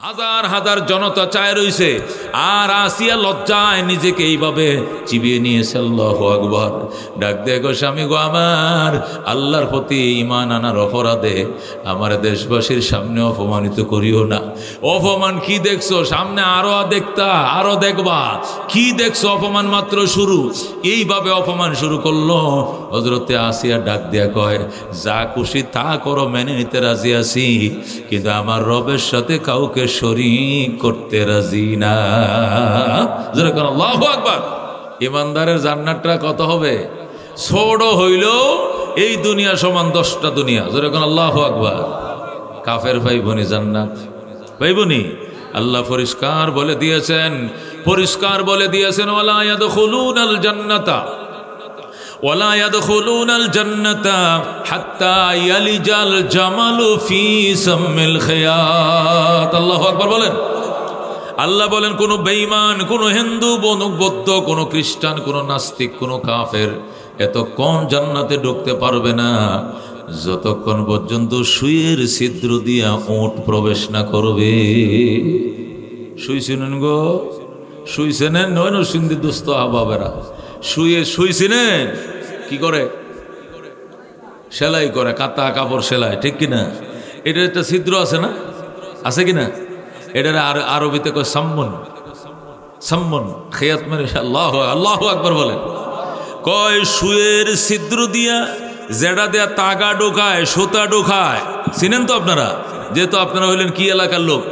হাজার হাজার জনতা চায় রইছে, আর আসিয়া লজ্জায় নিজেকে এইভাবে চিবিয়ে নিয়েছে। আল্লাহু আকবার। ডাক দে গো স্বামী গো আমার, আল্লাহর প্রতি ঈমান আনার অপরাধে আমার দেশবাসীর সামনে অপমানিত করিও না। অপমান কি দেখছো? সামনে আরো দেখতা, আরো দেখবা। কি দেখছো? অপমান মাত্র শুরু। এইভাবে অপমান শুরু করলো। হযরতে আসিয়া ডাক দিয়া কয়, যা খুশি তা করো, মেনে নিতে রাজি আছি, কিন্তু আমার রবের সাথে কাউকে শরীক করতে রাজি না। যেরকম আল্লাহু আকবার। ইমানদারের জান্নাতটা কত হবে? ছোট হইল এই দুনিয়া সমান 10টা দুনিয়া। যেরকম আল্লাহু আকবার। কাফের ভাইবনি জান্নাত ভাইবনি আল্লাহ পরিষ্কার বলে দিয়েছেন, পরিষ্কার বলে দিয়েছেন, ওয়ালা ইয়াদখুলুনাল জান্নাতা ওয়ালা ইয়াদখুলুনাল জান্নাতা হাত্তা ইয়ালিজাল জামালু ফি সামিল খিয়াত। আল্লাহু আকবার বলেন। আল্লাহ বলেন, কোন বেঈমান, কোন হিন্দু, কোন বৌদ্ধ, কোন খ্রিস্টান, কোন নাস্তিক, কোন কাফের এতক্ষণ জান্নাতে ঢুকতে পারবে না যতক্ষণ পর্যন্ত সুইয়ের ছিদ্র দিয়া ওট প্রবেশ না করবে। শুইছিলেন গো, শুইছেনেন নয় নসিন্দি দুস্থ আবাবেরা, শুইছিলেন কি করে? সেলাই করে, কাতা কাপড় সেলাই, ঠিক কিনা? এটার একটা ছিদ্র আছে না? আছে কিনা? এটার আরবিতে কয় সাম্মন। সাম্মন খেয়াত মেরে আল্লাহ আল্লাহু আকবার বলেন। কয় সুয়ের ছিদ্র দিয়া জেডা দেয়া তাগা ঢোকায়, সুতা ঢোকায়। চিনেন তো আপনারা? যেহেতু আপনারা হইলেন কি এলাকার লোক,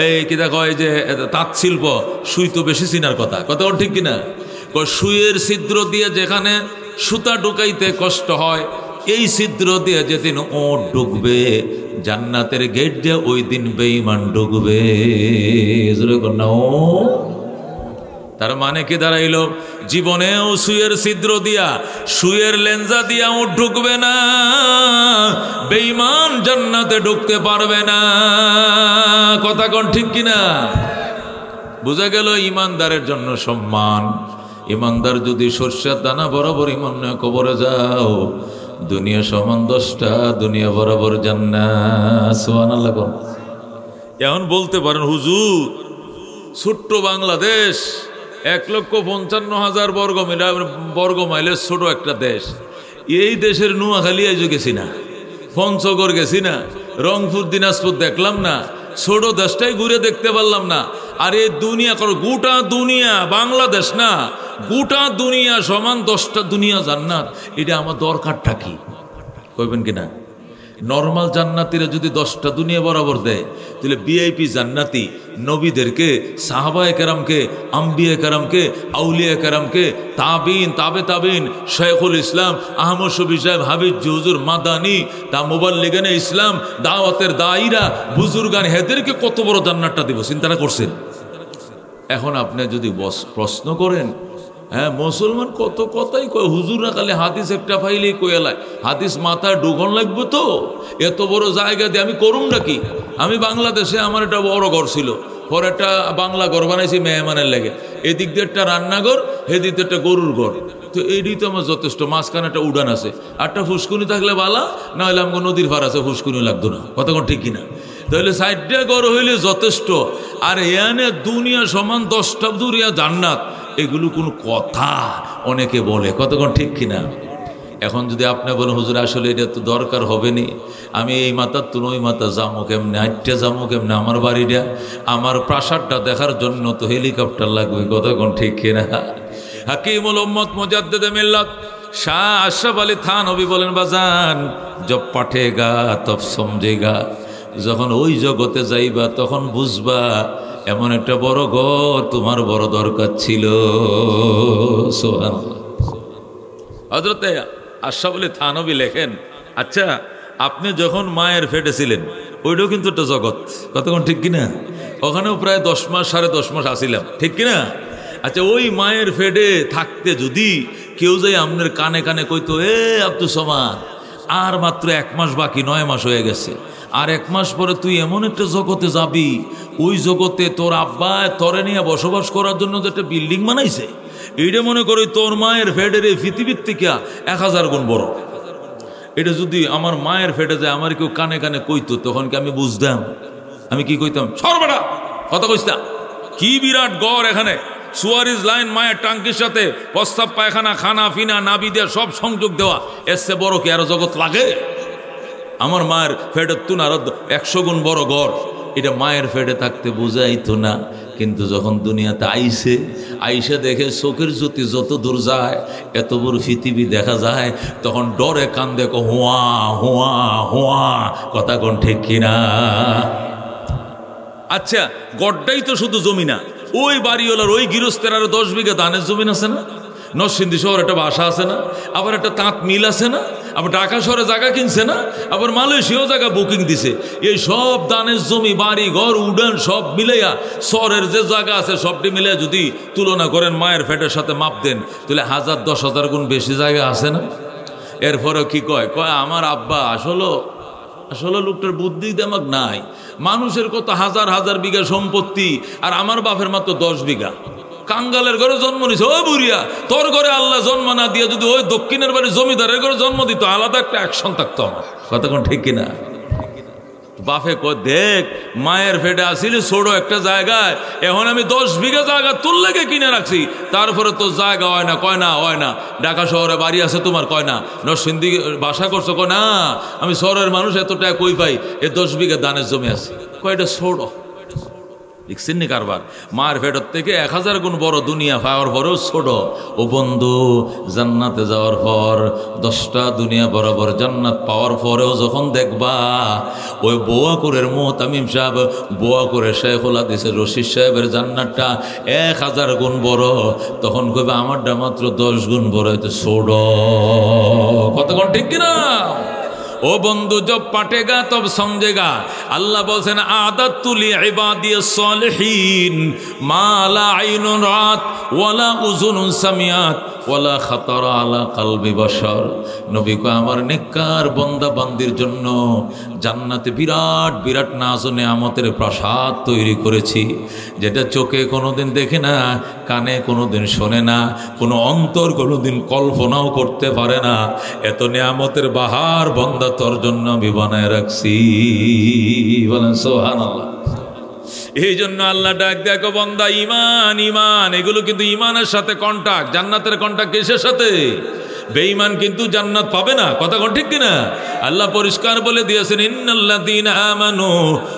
এই কিনা কয় যে তাঁত শিল্প, সুই তো বেশি চিনার কথা, কথা ঠিক কিনা? সুইয়ের ছিদ্র দিয়ে যেখানে সুতা ঢুকাইতে কষ্ট হয়, এই ছিদ্র দিয়ে যেদিন ওট ঢুকবে জান্নাতের গেট দিয়ে, ওই দিন বেঈমান ঢুকবে। তার মানে কি দাঁড়াইলো? জীবনেও সুইয়ের ছিদ্র দিয়া, সুইয়ের লেঞ্জা দিয়া ওট ঢুকবে না, বেঈমান জান্নাতে ঢুকতে পারবে না। কথা কোন ঠিক কিনা? বুঝা গেল ইমানদারের জন্য সম্মান। ইমানদার যদি সরষের দানা বরাবর ইমান নয়, কবরে যাও, দুনিয়া সমান 10টা দুনিয়া বরাবর জান্নাত। সুবহানাল্লাহ। এখন বলতে পারেন, হুজুর ছোট্ট বাংলাদেশ 1,55,000 বর্গ মাইলের ছোট একটা দেশ, এই দেশের নোয়াখালী আইজো গেছি না, পঞ্চগড় গেছি না, রংপুর দিনাজপুর দেখলাম না, ছোট দেশটাই ঘুরে দেখতে পারলাম না। আর এই দুনিয়া করো, গোটা দুনিয়া, বাংলাদেশ না, গোটা দুনিয়া সমান 10টা দুনিয়া জান্নাত। এটা আমার দরকারটা কি কইবেন কিনা? নর্মাল জান্নাতিরা যদি 10টা দুনিয়া বরাবর দেয়, তাহলে ভিআইপি জান্নাতি নবীদেরকে, সাহাবায়ে কেরামকে, আম্বিয়া কেরামকে, আউলিয়া কেরামকে, তাবিন, তাবে তাবিন, শেখুল ইসলাম আহমদ শফি সাহেব, হাবিজ হুজুর মাদানী, তা মুবাল্লিগানে ইসলাম, দাওয়াতের দায়ীরা, বুজুর্গান, হেদেরকে কত বড় জান্নাতটা দিব চিন্তা করছেন? এখন আপনি যদি প্রশ্ন করেন, হ্যাঁ মুসলমান কত কথাই কয়, হুজুররা খালি হাদিস একটা ফাইলেই কয়েলায়, হাদিস মাথায় ঢুকন লাগবে তো, এত বড় জায়গা দিয়ে আমি করুম নাকি? আমি বাংলাদেশে আমার একটা বড় ঘর ছিল, পরে একটা বাংলা ঘর বানাইছি মেহমানের লেগে, এদিক দিয়ে একটা রান্নাঘর, এদিক দিয়ে একটা গরুর ঘর, তো এইটাই তো আমার যথেষ্ট। মাঝখানে একটা উড়ান আছে, একটা ফুসকুনি থাকলে বালা, না হলে আমাকে নদীর পার আছে, ফুসকুনি লাগতো না। কতক্ষণ ঠিক কিনা? তাহলে 60টা ঘর হইলে যথেষ্ট। আর এখানে দুনিয়া সমান 10টা দুনিয়া জান্নাত, এগুলো কোনো কথা? অনেকে বলে, কতক্ষণ ঠিক কিনা? এখন যদি আপনি বলেন, হুজুর আসলে এটা তো দরকার হবে নি, আমি এই মাথার তুন ওই মাথা যাবো কেমনে, আটটা যাবো কেমনে, আমার বাড়িটা, আমার প্রাসাদটা দেখার জন্য তো হেলিকপ্টার লাগবে। কতক্ষণ ঠিক কিনা? হাকিমুল উম্মত মুজাদ্দিদে মিল্লাত শাহ আশরাফ আলী থানভী বলেন, বাজান জব পাঠেগা তব সমঝেগা, যখন ওই জগতে যাইবা তখন বুঝবা এমন একটা বড় ঘর তোমার বড় দরকার ছিল। সুবহানাল্লাহ। হযরত আশরাফ আলী থানভী লেখেন, আচ্ছা আপনি যখন মায়ের পেটে ছিলেন, ওইটাও কিন্তু একটা জগৎ। কতক্ষণ ঠিক কিনা? ওখানেও প্রায় 10 মাস 10.5 মাস আসিলাম, ঠিক কিনা? আচ্ছা ওই মায়ের পেটে থাকতে যদি কেউ যাই আপনার কানে কানে কইতো, এ আব্দুস সামাদ, আর মাত্র 1 মাস বাকি, 9 মাস হয়ে গেছে, আর 1 মাস পরে তুই এমন একটা জগতে যাবি, ওই জগতে তোর আব্বা তরে নিয়ে বসবাস করার জন্য যে একটা বিল্ডিং বানাইছে, এইটা মনে করি তোর মায়ের ফেডের এই পৃথিবীর থেকে 1000 গুণ বড়। এটা যদি আমার মায়ের ফেটে যায়, আমার কেউ কানে কানে কইতো, তখন কি আমি বুঝতাম? আমি কি কইতাম, সরবেটা কথা কইস না, কি বিরাট গড় এখানে, সুয়ারিজ লাইন মায়ের টাঙ্কির সাথে প্রস্তাব পায়খানা খানা ফিনা নাবি দেওয়া সব সংযোগ দেওয়া, এসে বড় কি আরো জগৎ লাগে? আমার মায়ের ফেটের তুন আরো 100 গুণ বড় গড়, এটা মায়ের ফেটে থাকতে বুঝাইতো না। কিন্তু যখন দুনিয়াতে আইসে দেখে চোখের জ্যোতি যত দূর যায়, এত বড় পৃথিবী দেখা যায়, তখন ডরে কান্দে হুয়া হুয়া হুয়া, কথা কোন ঠিক কিনা? আচ্ছা, গড্ডাই তো শুধু জমি না, ওই বাড়িওয়ালার ওই গৃহস্থের আরো 10 বিঘা ধানের জমিন আছে না, নরসিংদী শহর একটা বাসা আছে না, আবার একটা তাঁত মিল আছে না, আবার ঢাকা শহরে জায়গা কিনছে না, আবার মালয়েশিয়াও জায়গা বুকিং দিছে। এই সব দানের জমি বাড়ি ঘর উডান সব মিলাইয়া শহরের যে জায়গা আছে সবটি মিলে যদি তুলনা করেন মায়ের ফেটের সাথে মাপ দেন, তাহলে 1000-10,000 গুণ বেশি জায়গা আছে না? এরপরেও কি কয় আমার আব্বা আসলে লোকটার বুদ্ধি দেমাগ নাই, মানুষের কত হাজার হাজার বিঘা সম্পত্তি, আর আমার বাপের মাত্র 10 বিঘা। কাঙ্গালের ঘরে জন্ম নিছে, ওই বুড়িয়া তোর ঘরে আল্লাহ জন্ম না দিয়ে যদি ওই দক্ষিণের বাড়ি জমিদারের ঘরে জন্ম দিত, আলাদা একটা অ্যাকশন থাকতো আমার, কথা কোন ঠিক কিনা? বাপে দেখ মায়ের ফেটে আসিলি ছোট একটা জায়গায়, এখন আমি 10 বিঘা জায়গা তোর লেগে কিনে রাখছি, তারপরে তোর জায়গা হয় না, কয় না হয় না। ঢাকা শহরে বাড়ি আছে তোমার, কয় না। নরসিংদী বাসা করছো, কয় না। আমি শহরের মানুষ, এত টাকা কই পাই, 10 বিঘা দানের জমি আছে, কয়টা ছোট দেখছেন কারবার। মার ফেরত থেকে 1000 গুণ বড় দুনিয়া পাওয়ার পরেও ছোট। ও বন্ধু, জান্নাতে যাওয়ার পর 10টা দুনিয়া বরাবর জান্নাত পাওয়ার পরেও যখন দেখবা ওই বোয়াকুরের মুহতামিম সাহেব, বোয়াকুরের শেখুল হাদিসের রশিদ সাহেবের জান্নাতটা 1000 গুণ বড়, তখন কইবা আমারটা মাত্র 10 গুণ বড়, হয়তো ছোট। কতক্ষণ ঠিক কিনা? ও বন্ধু, জব পাটেগা তব সমঝেগা। আল্লাহ বলছেন আদাতুলি ইবাদিয়াস সালিহিন মা লা আইনুন রাত ওয়ালা উযুনুন সামিআত ওয়ালা খাতারা আলা কলবি বাশার। নবী কয় আমার নেককার বান্দা বান্দির জন্য জান্নাতে বিরাট বিরাট নাজ ও নেয়ামতের প্রাসাদ তৈরি করেছি, যেটা চোখে কোনোদিন দেখে না, কানে কোনোদিন শোনে না, কোনো অন্তর কোনোদিন কল্পনাও করতে পারে না। এত নেয়ামতের বাহার বান্দা তোর জন্য আমি বানায় রাখছি। বলেন সুবহানাল্লাহ। এই জন্য আল্লাহ ডাক দেখো বান্দা, ইমান ইমান, এগুলো কিন্তু ইমানের সাথে কন্টাক্ট। জান্নাতের কন্টাক্ট কিসের সাথে? বেঈমান কিন্তু জান্নাত পাবে না, কথা কোন ঠিক কিনা? আল্লাহ পরিষ্কার বলে দিয়েছেন ইন্নাল্লাযীনা আমানু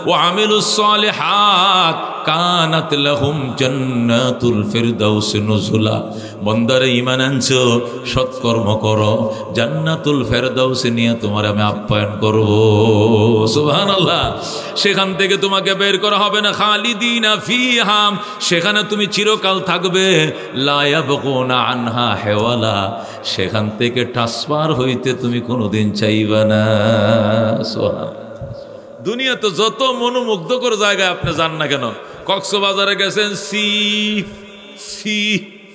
ওয়া আমিলুস সালিহাত কানাত লাহুম জান্নাতুল ফিরদাউস নুজুলা। বান্দারে ঈমান আনছো, সৎকর্ম করো, জান্নাতুল ফিরদাউস নিয়ে তোমার আমি আপ্যায়ন করব। সুবহানাল্লাহ। সেখান থেকে তোমাকে বের করা হবে না, খালিদিনা ফিহা, সেখানে তুমি চিরকাল থাকবে, লা ইয়াবগুনা আনহা হিওয়ালা, সেখান থেকে ট্রান্সফার হইতে তুমি কোনোদিন চাইবা না। দুনিয়া তো যত মনোমুগ্ধকর জায়গায় আপনি যান না কেন, কক্সবাজারে গেছেন,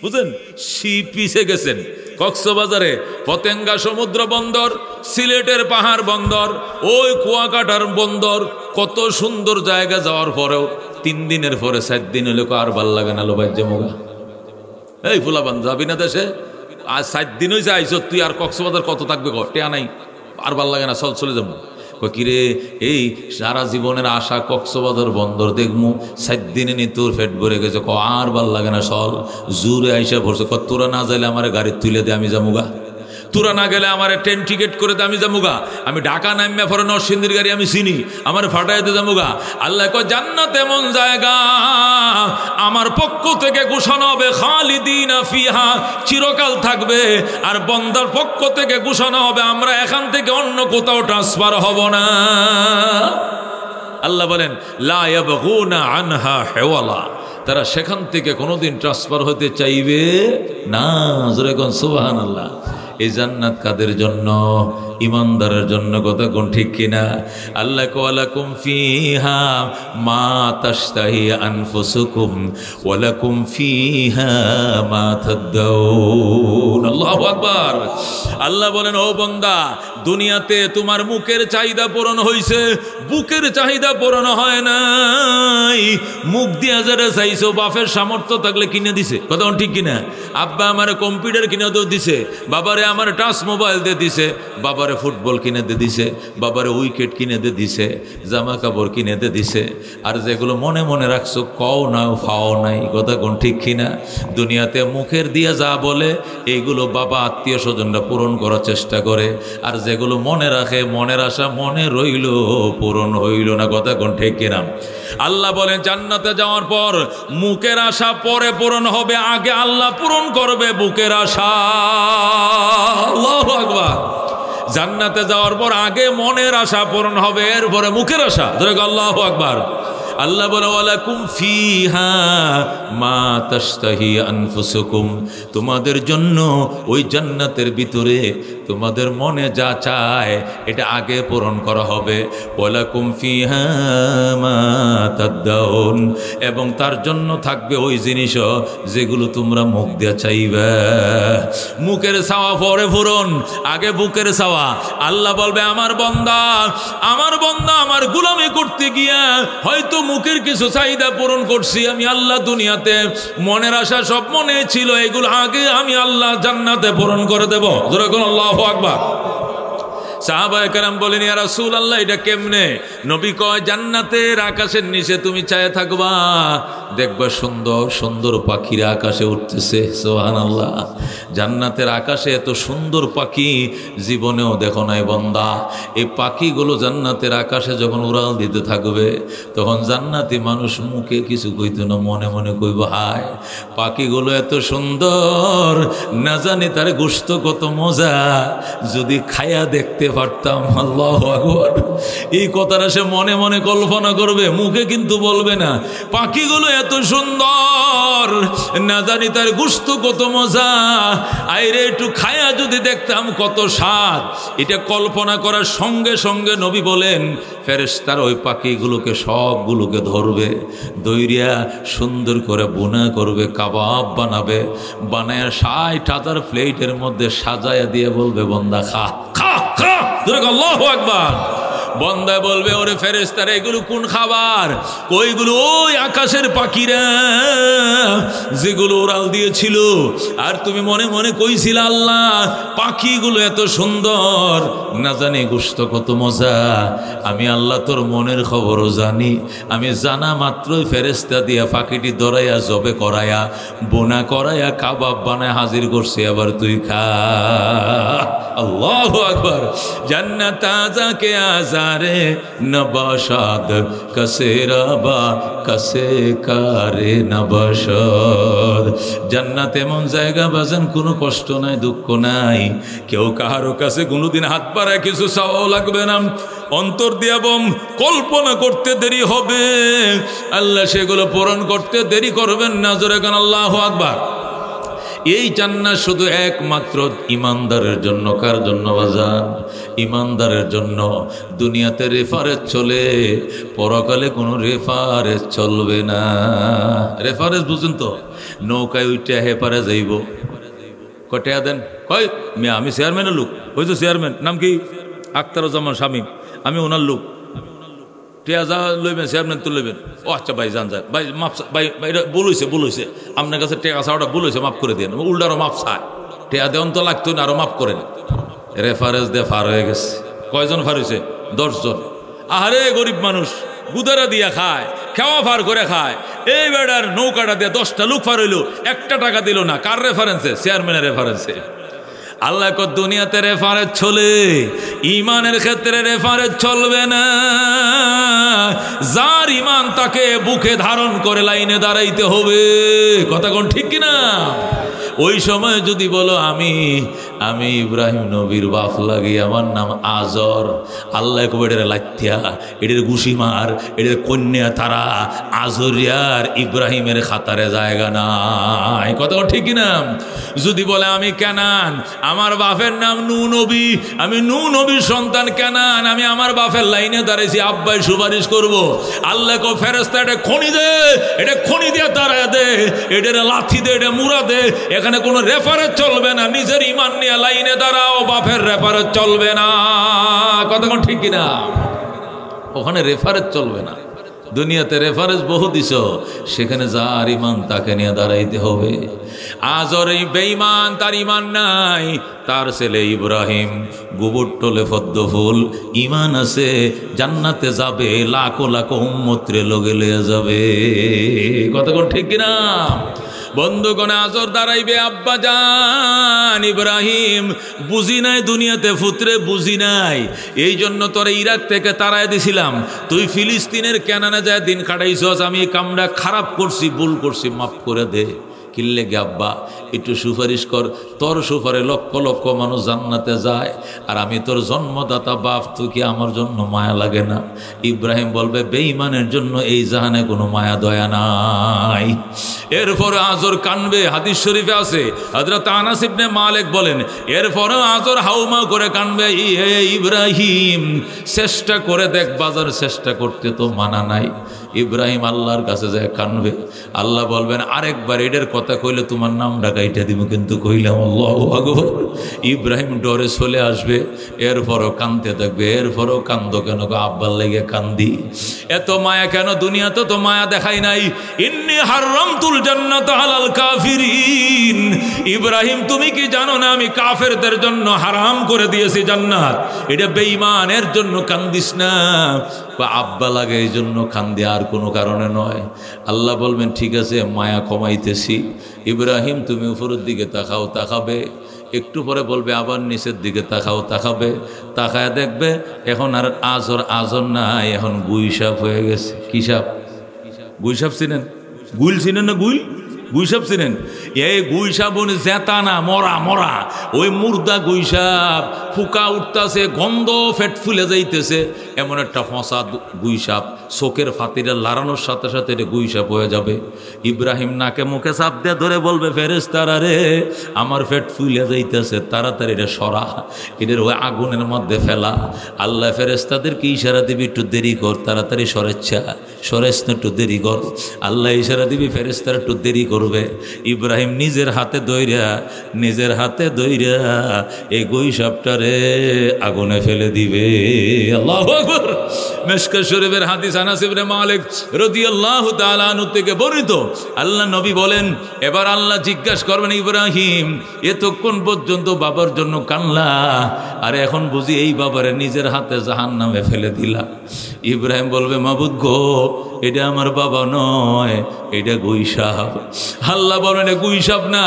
বুঝেন, পিছে গেছেন কক্সবাজারে, পতেঙ্গা সমুদ্র বন্দর, সিলেটের পাহাড় বন্দর, ওই কুয়াকাটার বন্দর, কত সুন্দর জায়গা। যাওয়ার পরেও 3 দিনের পরে 7 দিন হলে আর ভাল লাগে না, লোবাই জমুগা, এই ফুলাবান যাবি না দেশে, আর 7 দিন হয়েছে আইস, তুই আর কক্সবাজার কত থাকবে, টেয়া নাই, আর ভাল লাগে না, চলে যাবো। কিরে, এই সারা জীবনের আশা কক্সবাজার বন্দর দেখমু, 7 দিনে নি তোর পেট ভরে গেছে, আর ভাল লাগে না, চল। জোরে আইসা ভরছে, তোরা না যাইলে আমার গাড়ি তুলে দে, আমি যামুগা। তোরা না গেলে আমার ট্রেন টিকিট করে দে, আমি যামুগা। আমি ঢাকা নামিয়া পরে নরসিংদীর গাড়ি আমি চিনি, আমার ফাটাইতে যামুগা। আল্লাহ কয় জান্নাত এমন জায়গা, আমার পক্ষ থেকে ঘোষণা হবে খালিদিনা ফিহা, চিরকাল থাকবে। আর বান্দার পক্ষ থেকে ঘোষণা হবে আমরা এখান থেকে অন্য কোথাও ট্রান্সফার হব না। আল্লাহ বলেন লা ইয়াবগুনা আনহা হিওয়ালা, তারা সেখান থেকে কোনোদিন ট্রান্সফার হতে চাইবে না। জোরে কোন সুবহানাল্লাহ। এই জান্নাত কাদের জন্য? ইমানদারের জন্য, কথা কোন ঠিক কিনা? আল্লাহ ওয়ালাকুম ফিহা মা তাশতাহি আনফুসুকুম ওয়ালাকুম ফিহা মা তাদাউন। আল্লাহু আকবার। আল্লাহ বলেন, ও বান্দা, দুনিয়াতে তোমার মুখের চাহিদা পূরণ হয়েছে, বুকের চাহিদা পূরণ হয় নাই। মুখ দিয়া যারা চাইছো বাপের সামর্থ্য থাকলে কিনে দিছে, কথা ঠিক কিনা? আব্বা আমার কম্পিউটার কিনে দিয়ে দিছে, বাবারে আমার টাচ মোবাইল দিয়ে দিছে, বাবারে ফুটবল কিনে দিয়ে দিছে, বাবারে উইকেট কিনে দিয়ে দিছে, জামা কাপড় কিনে দিয়ে দিছে। আর যেগুলো মনে মনে রাখছো কও না ফাও নাই, কথা কোন ঠিক কিনা? দুনিয়াতে মুখের দিয়া যা বলে এইগুলো বাবা আত্মীয় স্বজনরা পূরণ করার চেষ্টা করে, আর যেগুলো মনে রাখে মনের আশা মনে রইল পূরণ হইল না, কথা কোন ঠিক কিনা? আল্লাহ বলেন জান্নাতে যাওয়ার পর মুখের আশা পরে পূরণ হবে, আগে আল্লাহ পূরণ করবে বুকের আশা। আল্লাহু আকবার। জান্নাতে যাওয়ার পর আগে মনের আশা পূরণ হবে, এরপরে মুখের আশা। ধরে আল্লাহু আকবার। আল্লাহ বলে ওয়ালাকুম ফিহা মা তাশতাহি আনফুসুকুম, তোমাদের জন্য ওই জান্নাতের ভিতরে তোমাদের মনে যা চায় এটা আগে পূরণ করা হবে। ওয়ালাকুম ফিহা মা তাদাউন, এবং তার জন্য থাকবে ওই জিনিসও যেগুলো তোমরা মুখ দিয়ে চাইবে। মুখের চাওয়া পরে পূরণ, আগে বুকের চাওয়া। আল্লাহ বলবে আমার বান্দা আমার গোলামি করতে গিয়া হয়তো মুখের কিছু চাহিদা পূরণ করছি আমি আল্লাহ দুনিয়াতে, মনের আশা সব মনে ছিল, এগুলো আগে আমি আল্লাহ জান্নাতে পূরণ করে দেব। জোরে বলুন আল্লাহু আকবার। সাহাবায়ে কেরাম বলেন ইয়া রাসূলুল্লাহ এটা কেমনে? নবী কয় জান্নাতের আকাশের নিচে তুমি চায়ে থাকবা, দেখবা সুন্দর সুন্দর পাখিরা আকাশে উঠতেছে। সুবহানাল্লাহ। জান্নাতের আকাশে এত সুন্দর পাখি জীবনেও দেখো নাই বান্দা। এই পাখিগুলো জান্নাতের আকাশে যখন উড়াল দিতে থাকবে তখন জান্নাতি মানুষ মুখে কিছু কইতো না, মনে মনে কইব হায় পাখিগুলো এত সুন্দর, না জানি তার গোশত কত মজা, যদি খায়া দেখতে পারতাম। আল্লাহু আকবার। এই কথাটা সে মনে মনে কল্পনা করবে, মুখে কিন্তু বলবে না। পাখিগুলো এত সুন্দর, না জানি তার গোশত কত মজা, আইরে একটু খায়া যদি দেখতাম কত স্বাদ। এটা কল্পনা করার সঙ্গে সঙ্গে নবী বলেন ফেরেশতারা ওই পাখিগুলোকে সবগুলোকে ধরবে, দইরিয়া সুন্দর করে বোনা করবে, কাবাব বানাবে, বানায় 60,000 প্লেটের মধ্যে সাজায়া দিয়ে বলবে বন্দা খা খা খা। আল্লাহু আকবার। বন্দা বলবে ওরে ফেরেশতারা এগুলো কোন খাবার? কইগুলো ওই আকাশের পাখিরা যেগুলো উড়াল দিয়েছিল, আর তুমি মনে মনে কইছিল আল্লাহ পাখিগুলো এত সুন্দর, না জানি গোশত কত মজা। আমি আল্লাহ তোর মনের খবরও জানি, আমি জানা মাত্রই ফেরেশতা দিয়া পাখিটি ধরাইয়া জবে করাইয়া বোনা করাইয়া কাবাব বানায় হাজির করছি, আবার তুই খা। আল্লাহু আকবার। জান্নাত আজাকে আজারে নবাশাদ কসে রাবা কসে কারে নবাশাদ। জান্নাত এমন জায়গা বাজান কোনো কষ্ট নাই, দুঃখ নাই, কেউ কাহারো কাছে কোনোদিন হাত পাড়ায় কিছু চাওয়াও লাগবে না, অন্তর দিয়া বম কল্পনা করতে দেরি হবে, আল্লাহ সেগুলো পূরণ করতে দেরি করবেন না। জোরে গান আল্লাহু আকবার। এই জান্নাত শুধু একমাত্র ইমানদারের জন্য। কার জন্য বাজান? ইমানদারের জন্য। দুনিয়াতে রেফারেজ চলে, পরকালে কোনো রেফারেজ চলবে না। রেফারেজ বুঝুন তো, নৌকায় উঠে হেপারে যাইব, কটায়া দেন, কয় মেয়ে আমি চেয়ারম্যানের লোক, হয়েছে চেয়ারম্যান, নাম কি? আখতারুজ্জামান শামীম, আমি ওনার লোক, টিয়া যা লইবেন চেয়ারম্যান তো লইবেন। ও আচ্ছা ভাই যান যান ভাই, মাপ ভাই এটা বলেছে আপনার কাছে টেকা চাওয়াটা বলেছে, মাফ করে দেন। উল্টারও মাপ চায়, টেয়া দেওয়ান তো লাগতো না, আরো মাফ করেন। রেফারেন্স দিয়ে ফার হয়ে গেছে। কয়জন ফার হয়েছে? 10 জন। আহারে গরিব মানুষ গুদারা দিয়া খায়, খাওয়া ফার করে খায়। এই বেড়ার নৌকাটা দিয়ে 10টা লোক ফার হইল, 1 টাকা দিল না। কার রেফারেন্সে? চেয়ারম্যানের রেফারেন্সে। আল্লাহ কো দুনিয়াতে রেফারেন্স চলে, ইমানের ক্ষেত্রে রেফারেন্স চলবে না। যার ইমান তাকে বুকে ধারণ করে লাইনে দাঁড়াইতে হবে। কথা কোন ঠিক কিনা? ওই সময় যদি বলো আমি ইব্রাহিম নবীর বাপ লাগি, আমার নাম আজর, আল্লাহ একেবারে লাইত্যা এদের ঘুষি মার, এদের কন্যা তারা আজরিয়ার ইব্রাহিমের খাতারে জায়গা নাই। কথা ঠিক কিনা? যদি বলে আমি কেনান, আমার বাপের নাম নূহ নবী, আমি নূহ নবীর সন্তান কেনান, আমি আমার বাপের লাইনে দাঁড়াইছি, আব্বাই সুপারিশ করব। আল্লাহ কো ফেরেশতা এটা খনি দে, এটা খনি দিয়ে দাঁড়ায় দে, এটার লাথি দে, এটা মুড়া দে। এখানে কোনো রেফারেন্স চলবে না। নিজের ইমান নিয়ে লাইনে দাঁড়াও, বাপের রেফারেন্স চলবে না। কথা কোন ঠিক কিনা? ওখানে রেফারেন্স চলবে না। দুনিয়াতে রেফারেন্স বহু দিছ, সেখানে যার ইমান তাকে নিয়ে দাঁড়াইতে হবে। আজর এই বেঈমান, তার ইমান নাই। তার ছেলে ইব্রাহিম গোবর টলে পদ্ম ফুল, ইমান আছে, জান্নাতে যাবে, লাখো লাখো উম্মতরে লগে লইয়া যাবে। কতক্ষণ ঠিক কিনা বন্ধুগণ? আজর দাঁড়াইবে আব্বা জান ইব্রাহিম, বুঝি নাই দুনিয়াতে পুত্রে, বুঝি নাই, এই জন্য তোরে ইরাক থেকে তাড়ায় দিছিলাম, তুই ফিলিস্তিনের কেনানে যায় দিন কাটাইছস, আমি এই কামটা খারাপ করছি, ভুল করছি, মাফ করে দে। কিনলে গে আব্বা একটু সুপারিশ কর, তোর সুপারে লক্ষ লক্ষ মানুষ জান্নাতে যায়, আর আমি তোর জন্মদাতা বাপ, তুই কি আমার জন্য মায়া লাগে না? ইব্রাহিম বলবে বেঈমানের জন্য এই জাহানে কোনো মায়া দয়া নাই। এরপরে আজর কানবে, হাদিস শরীফে আছে, হযরত আনাস ইবনে মালিক বলেন, এরপরে আজর হাউমাউ করে কানবে, হে ইব্রাহিম চেষ্টা করে দেখ, বাজার চেষ্টা করতে তো মানা নাই। ইব্রাহিম আল্লাহর কাছে যায় কানবে, আল্লাহ বলবেন আরেকবার এটার কথা কইলে তোমার নাম ডাকাইটা দিব, কিন্তু কইলাম আল্লাহু আকবার। ইব্রাহিম ডরে চলে আসবে, এরপরও কানতে থাকবে, এরপরও কান্দো কেন? আব্বার লেগে কান্দি, এত মায়া কেন? দুনিয়াতে তো মায়া দেখাই নাই। ইন্নী হারামতুল জান্নাত আলাল কাফিরিন, ইব্রাহিম তুমি কি জানো না আমি কাফেরদের জন্য হারাম করে দিয়েছি জান্নাত? এটা বেঈমানের জন্য কান্দিস না, বা আব্বা লাগে এই জন্য কান্দি, আর কোনো কারণে নয়। আল্লাহ বলবেন ঠিক আছে মায়া কমাইতেছি, ইব্রাহিম তুমি উপরের দিকে তাকাও, তাকাবে, একটু পরে বলবে আবার নিচের দিকে তাকাও, তাকাবে, তাকায় দেখবে এখন আর আজর নাই, এখন গুই সাপ হয়ে গেছে। কি সাপ? গুই সাপ চিনেন? গুইল চিনেন না? গুই সাপ চিনেন? এই গুই সাপ জেতা না, মরা মরা, ওই মুর্দা গুই সাপ, ফুকা উঠতেছে, গন্ধ ফেট ফুলে যাইতেছে, এমন একটা ফসা গুই সাপ, চোখের ফাতিরা লাড়ানোর সাথে সাথে এটা গুই সাপ হয়ে যাবে। ইব্রাহিম নাকে মুখে চাপ দিয়ে ধরে বলবে ফেরেশতারা রে, আমার ফেট ফুলে যাইতেছে, তাড়াতাড়ি এটা সরা, এদের ওই আগুনের মধ্যে ফেলা। আল্লাহ ফেরেশতাদেরকে ইশারা দিবি একটু দেরি কর, তাড়াতাড়ি সরেচ্ছা, সরেস না একটু দেরি কর। আল্লাহ ইশারা দিবি, ফেরেশতারা একটু দেরি করবে। ইব্রাহিম নিজের হাতে দইরা এই গুই সাপটারে আগুনে ফেলে দিবে। আল্লাহু আকবার। মিশকাত শরীফের হাদিস, আনাস ইবনে মালিক রাদিয়াল্লাহু তাআলা আনহু থেকে বর্ণিত, আল্লাহ নবী বলেন, এবার আল্লাহ জিজ্ঞাসা করবেন ইব্রাহিম এতক্ষণ পর্যন্ত বাবার জন্য কানলা, আর এখন বুঝি এই বাবারে নিজের হাতে জাহান্নামে ফেলে দিলা। ইব্রাহিম বলবে মাবুদ গো, এটা আমার বাবা নয়, এটা গুই সাপ। আল্লাহ বলেন গুই সাপ না,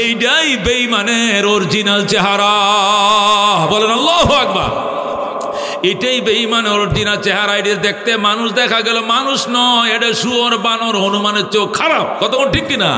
এইটাই বেঈমানের অরিজিনাল চেহারা। বলেন আল্লাহু আকবার। এটাই বেঈমান অরিজিনাল চেহারা। এটা দেখতে মানুষ দেখা গেল, মানুষ নয়, এটা শুয়োর, বানর, হনুমানের চেয়েও খারাপ। কতক্ষণ ঠিক কিনা?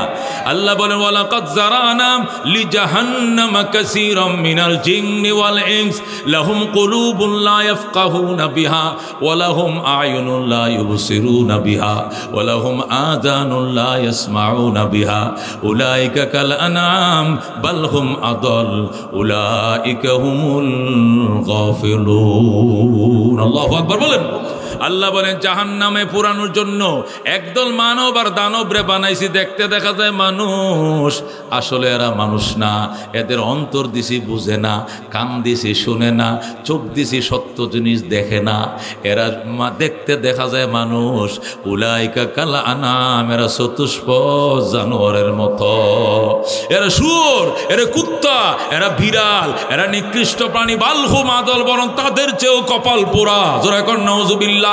আল্লাহ বলেন ওয়ালাকাদ যারানা লিজাহান্নামা কাসীরাম মিনাল জিন্নি ওয়াল ইনস লাহুম কুলুবুন লা ইয়াফকাহুনা বিহা ওয়া লাহুম আ'য়ুনুন লা ইউবসিরুনা বিহা ওয়া লাহুম আযানুন লা ইয়াসমাউনা বিহা উলাইকা কাল আনআম বাল হুম আদাল উলাইকা হুমুল গাফিলুন। আল্লাহু আকবার বলেন। আল্লাহ বলেন জাহান্নামে পুরানোর জন্য একদল মানব আর দানবরে বানাইছি। দেখতে দেখা যায় মানুষ, আসলে এরা মানুষ না। এদের অন্তর দিছি বুঝে না, কান দিছি শুনে না, চোখ দিছি সত্য জিনিস দেখে না। এরা দেখতে দেখা যায় মানুষ। উলাইকা কাল আনাম, এরা চতুষ্পদ জানোয়ারের মতো। এরা শুয়োর, এরা কুত্তা, এরা বিড়াল, এরা নিকৃষ্ট প্রাণী। বালহুম আদল, বরং তাদের চেয়েও কপাল পোড়া। জোরে কর নাউজুবিল্লাহ।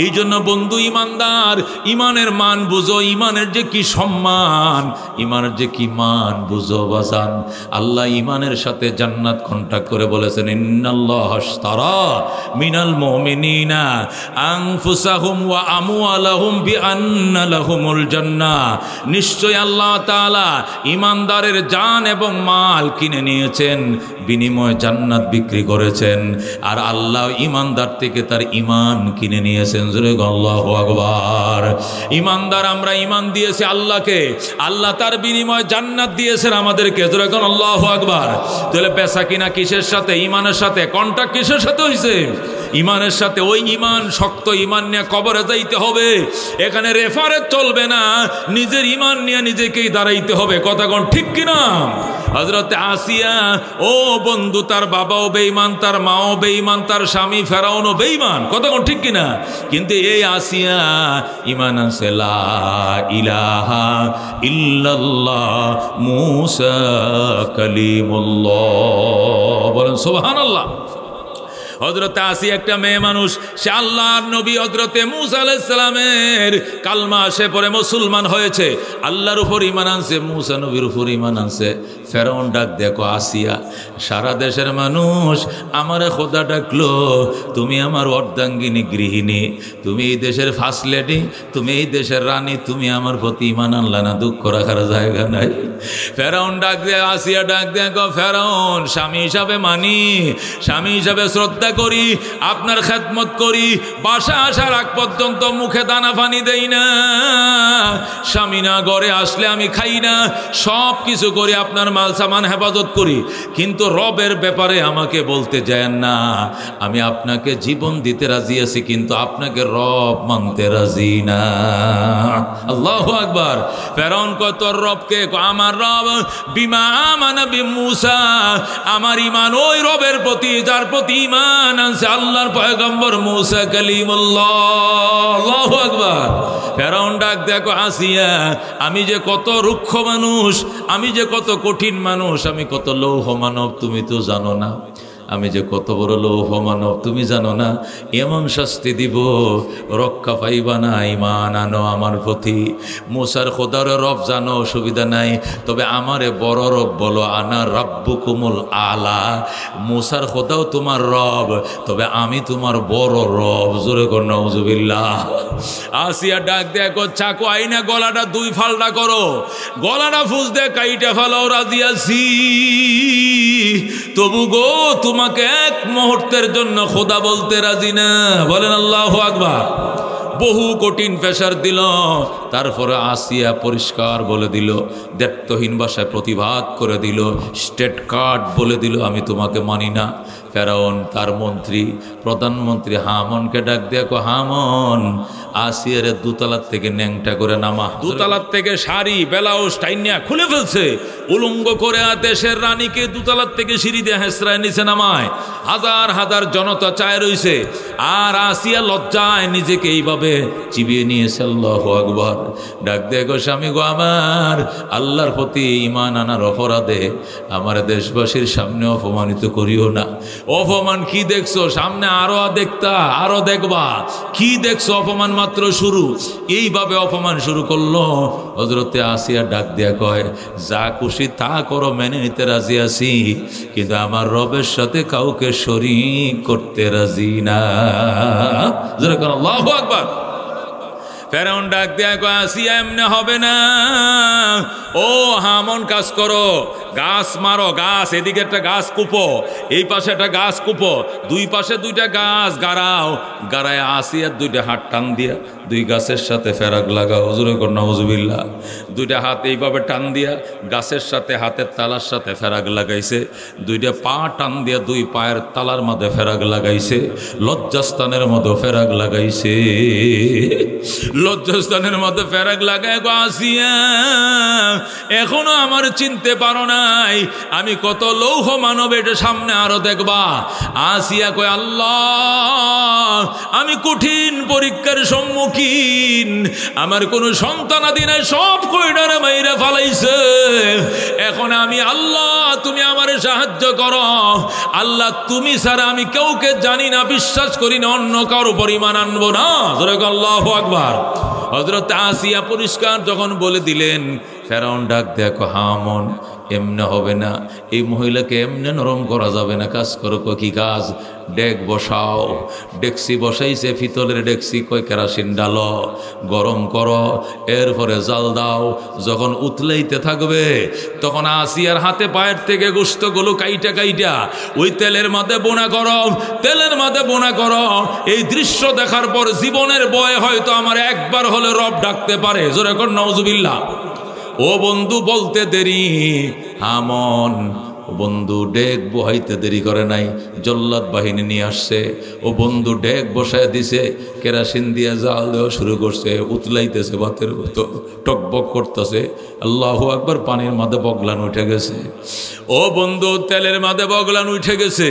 এই জন্য বন্ধু ইমানদার, ইমানের মান বুঝো, ইমানের যে কি সম্মান, ইমানের যে কি মান বুঝো বাজান। আল্লাহ ইমানের সাথে জান্নাত কন্ট্যাক্ট করে বলেছেন ইন্নাল্লাহ আশতারা মিনাল মুমিনিনা আনফুসাহুম ওয়া আমওয়ালাহুম বিআন্না লাহুমুল জান্নাহ। নিশ্চয় আল্লাহ তাআলা ইমানদারের জান এবং মাল কিনে নিয়েছেন, বিনিময়ে জান্নাত বিক্রি করেছেন। আর আল্লাহ ইমানদার থেকে তার ইমান কিনে নিয়েছেন। আল্লাহু আকবার। ইমানদার আমরা ইমান দিয়েছি আল্লাহকে, আল্লাহ তার বিনিময়ে জান্নাত দিয়েছেন আমাদেরকে। আল্লাহু আকবার। তাহলে বেচা কিনা কিসের সাথে? ইমানের সাথে। কন্ট্যাক্ট কিসের সাথে হয়েছে? ইমানের সাথে। ওই ইমান, শক্ত ইমান নিয়ে কবরে যাইতে হবে। এখানে রেফারেন্স চলবে না, নিজের ইমান নিয়ে নিজেকেই দাঁড়াইতে হবে। কথা কোন ঠিক কিনা? হযরতে আসিয়া ও বন্ধু, তার বাবাও বেঈমান, তার মাও বেঈমান, তার স্বামী ফেরাউনও বেঈমান, কথা কোন ঠিক কিনা? কিন্তু এই আসিয়া ঈমান আনছে লা ইলাহা ইল্লাল্লাহ মূসা কালিমুল্লাহ, বলেন সুবহানাল্লাহ। হযরতে আসিয়া একটা মেয়ে মানুষ, সে আল্লাহর নবী হযরতে মূসা আলাইহিস সালামের কালমা সে পরে মুসলমান হয়েছে, আল্লাহর উপর ঈমান আনছে, মূসা নবীর উপর ঈমান আনছে। ফেরাউন ডাক দেখো আসিয়া, সারা দেশের মানুষ আমারে খোদা ডাকলো, তুমি আমার অর্ধাঙ্গিনী গৃহিণী, তুমি এই দেশের ফার্স্ট লেডি, তুমি এই দেশের রানী, তুমি আমার প্রতি ঈমান আনলা না, দুঃখ রাখার জায়গা নাই। ফেরাউন ডাক দে, আসিয়া ডাক দেখো, ফেরাউন স্বামী হিসাবে মানি, স্বামী হিসাবে শ্রদ্ধা করি, আপনার খেদমত করি, বাসা আসার আগ পর্যন্ত মুখে দানা পানি দেই না, স্বামী না ঘরে আসলে আমি খাই না, সব কিছু করি, আপনার মাল সামান হেফাজত করি, কিন্তু রবের ব্যাপারে আমাকে বলতে যায় না। আমি আপনাকে জীবন দিতে রাজি আছি, কিন্তু আপনাকে রব মানতে রাজি না। আল্লাহু আকবার। ফেরাউন কয় তোর রবকে? আমার রব বিমা আমানা বিমূসা, আমার ঈমান ওই রবের প্রতি যার প্রতি ঈমান আনছে আল্লাহর পয়গম্বর মূসা কালিমুল্লাহ। আল্লাহু আকবার। ফেরাউন ডাক দেখো আসিয়া, আমি যে কত রুক্ষ মানুষ, আমি যে কত কঠিন মানুষ, আমি কত লৌহ মানব, তুমি তো জানো না, আমি যে কত বড় লৌহ মানব তুমি জানো না। এমন শাস্তি দিব রক্ষা পাইবা না, ঈমান আনো আমার প্রতি। মূসার খোদার রব জানো, অসুবিধা নাই, তবে আমারে বড় রব বলো, আনা রাব্বুকুমুল আলা। মূসার খোদাও তোমার রব, তবে আমি তোমার বড় রব। জোরে কর নাউজুবিল্লাহ। আসিয়া ডাক দেখো, চাকু আইনা গলাটা দুই ফালটা করো, গলাটা ফুস দে কাইটা ফালাও, রাজি আছি, তবু গো তোমাকে এক মুহূর্তের জন্য খোদা বলতে রাজি না। বলেন আল্লাহু আকবার। বহু কঠিন প্রেসার দিল, তারপরে আসিয়া পরিষ্কার বলে দিল, দ্ব্যর্থহীন ভাষায় প্রতিবাদ করে দিল, স্টেট কার্ড বলে দিল, আমি তোমাকে মানি না। ফেরাউন তার মন্ত্রী প্রধানমন্ত্রী হামনকে ডাক দেখো, হামন আসিয়ার দুতলার থেকে ন্যাংটা করে নামা। দুতলার থেকে শাড়ি ব্লাউজ টাইনিয়া খুলে ফেলছে, উলঙ্গ করে দেশের রানীকে দুতলার থেকে সিঁড়ি দিয়ে হেসরায় নিচে নামায়। হাজার হাজার জনতা চায় রইছে, আর আসিয়া লজ্জায় নিজেকে এইভাবে চিবিয়ে নিয়েছে। আল্লাহু আকবার। ডাক দেখো, স্বামী গো আমার, আল্লাহর প্রতি ঈমান আনার অপরাধে আমার দেশবাসীর সামনে অপমানিত করিও না। অপমান কি দেখছো? সামনে আরো দেখতা, আরো দেখবা। কি দেখছো? অপমান মাত্র শুরু। এইভাবে অপমান শুরু করলো। হযরতে আসিয়া ডাক দিয়া কয়, যা খুশি তা করো, মেনে নিতে রাজি আছি, কিন্তু আমার রবের সাথে কাউকে শরীক করতে রাজি না। আল্লাহু আকবার। ফেরাউন ডাক দেয়া কয়, আসিয়া এমনি হবে না, ও হামন কাজ করো, গাছ মারো, গাছ এদিকে একটা গাছ কুপো, এই পাশে একটা গাছ কুপো, দুই পাশে দুইটা গাছ গাড়াও, গাড়ায় আসিয়ার দুইটা হাত টান দিয়া দুই গাছের সাথে ফেরাক লাগাও। হুজুরে কর নাউজুবিল্লাহ। দুইটা হাত এইভাবে টান দিয়া গাছের সাথে হাতের তালার সাথে ফেরাক লাগাইছে, দুইটা পা টান দিয়া দুই পায়ের তালার মধ্যে ফেরাক লাগাইছে, লজ্জাস্থানের মধ্যে ফেরাক লাগাইছে, লজ্জাস্থানের মধ্যে ফেরাক লাগায় গো আসিয়া, এখনো আমার চিনতে পারো নাই, আমি কত লৌহ মানব, এটা সামনে আরো দেখবা। আসিয়া কয়, আল্লাহ আমি কঠিন পরীক্ষার সম্মুখীন, আমার কোনো সন্তানাদি নাই, সব কয়টারে মাইরা ফালাইছে, এখন আমি আল্লাহ তুমি আমারে সাহায্য করো। আল্লাহ তুমি ছাড়া আমি কাউকে জানি না, বিশ্বাস করি না, অন্য কারো পরিমাণ আনবো না। আল্লাহু আকবার। হযরত আসিয়া পরিষ্কার যখন বলে দিলেন, ফেরাউন ডাক দেখো, হামন এমনে হবে না, এই মহিলাকে এমনে নরম করা যাবে না, কাজ করো। কি কাজ? ডেক বসাও। ডেকসি বসাইছে, পিতলের ডেকসি, কয় কেরাসিন ডালো, গরম করো, এরপরে জাল দাও। যখন উতলাইতে থাকবে তখন আসিয়ার হাতে পায়ের থেকে গোশতগুলো কাইটা কাইটা ওই তেলের মধ্যে বোনা করো, তেলের মধ্যে বোনা করো। এই দৃশ্য দেখার পর জীবনের বয়ে হয়তো আমার একবার হলে রব ডাকতে পারে। জোরে কর নাউজুবিল্লাহ। ও বন্ধু, বলতে দেরি, হামন বন্ধু ডেক বহাইতে দেরি করে নাই, জল্লাদ বাহিনী নিয়ে আসছে। ও বন্ধু ডেক বসায় দিছে, কেরাসিন দিয়ে জাল দেওয়া শুরু করছে, উতলাইতেছে, ভাতের মতো টকবক করতেছে। আল্লাহু আকবার, পানির মাঝে বগলান উঠে গেছে। ও বন্ধু তেলের মাঝে বগলান উঠে গেছে।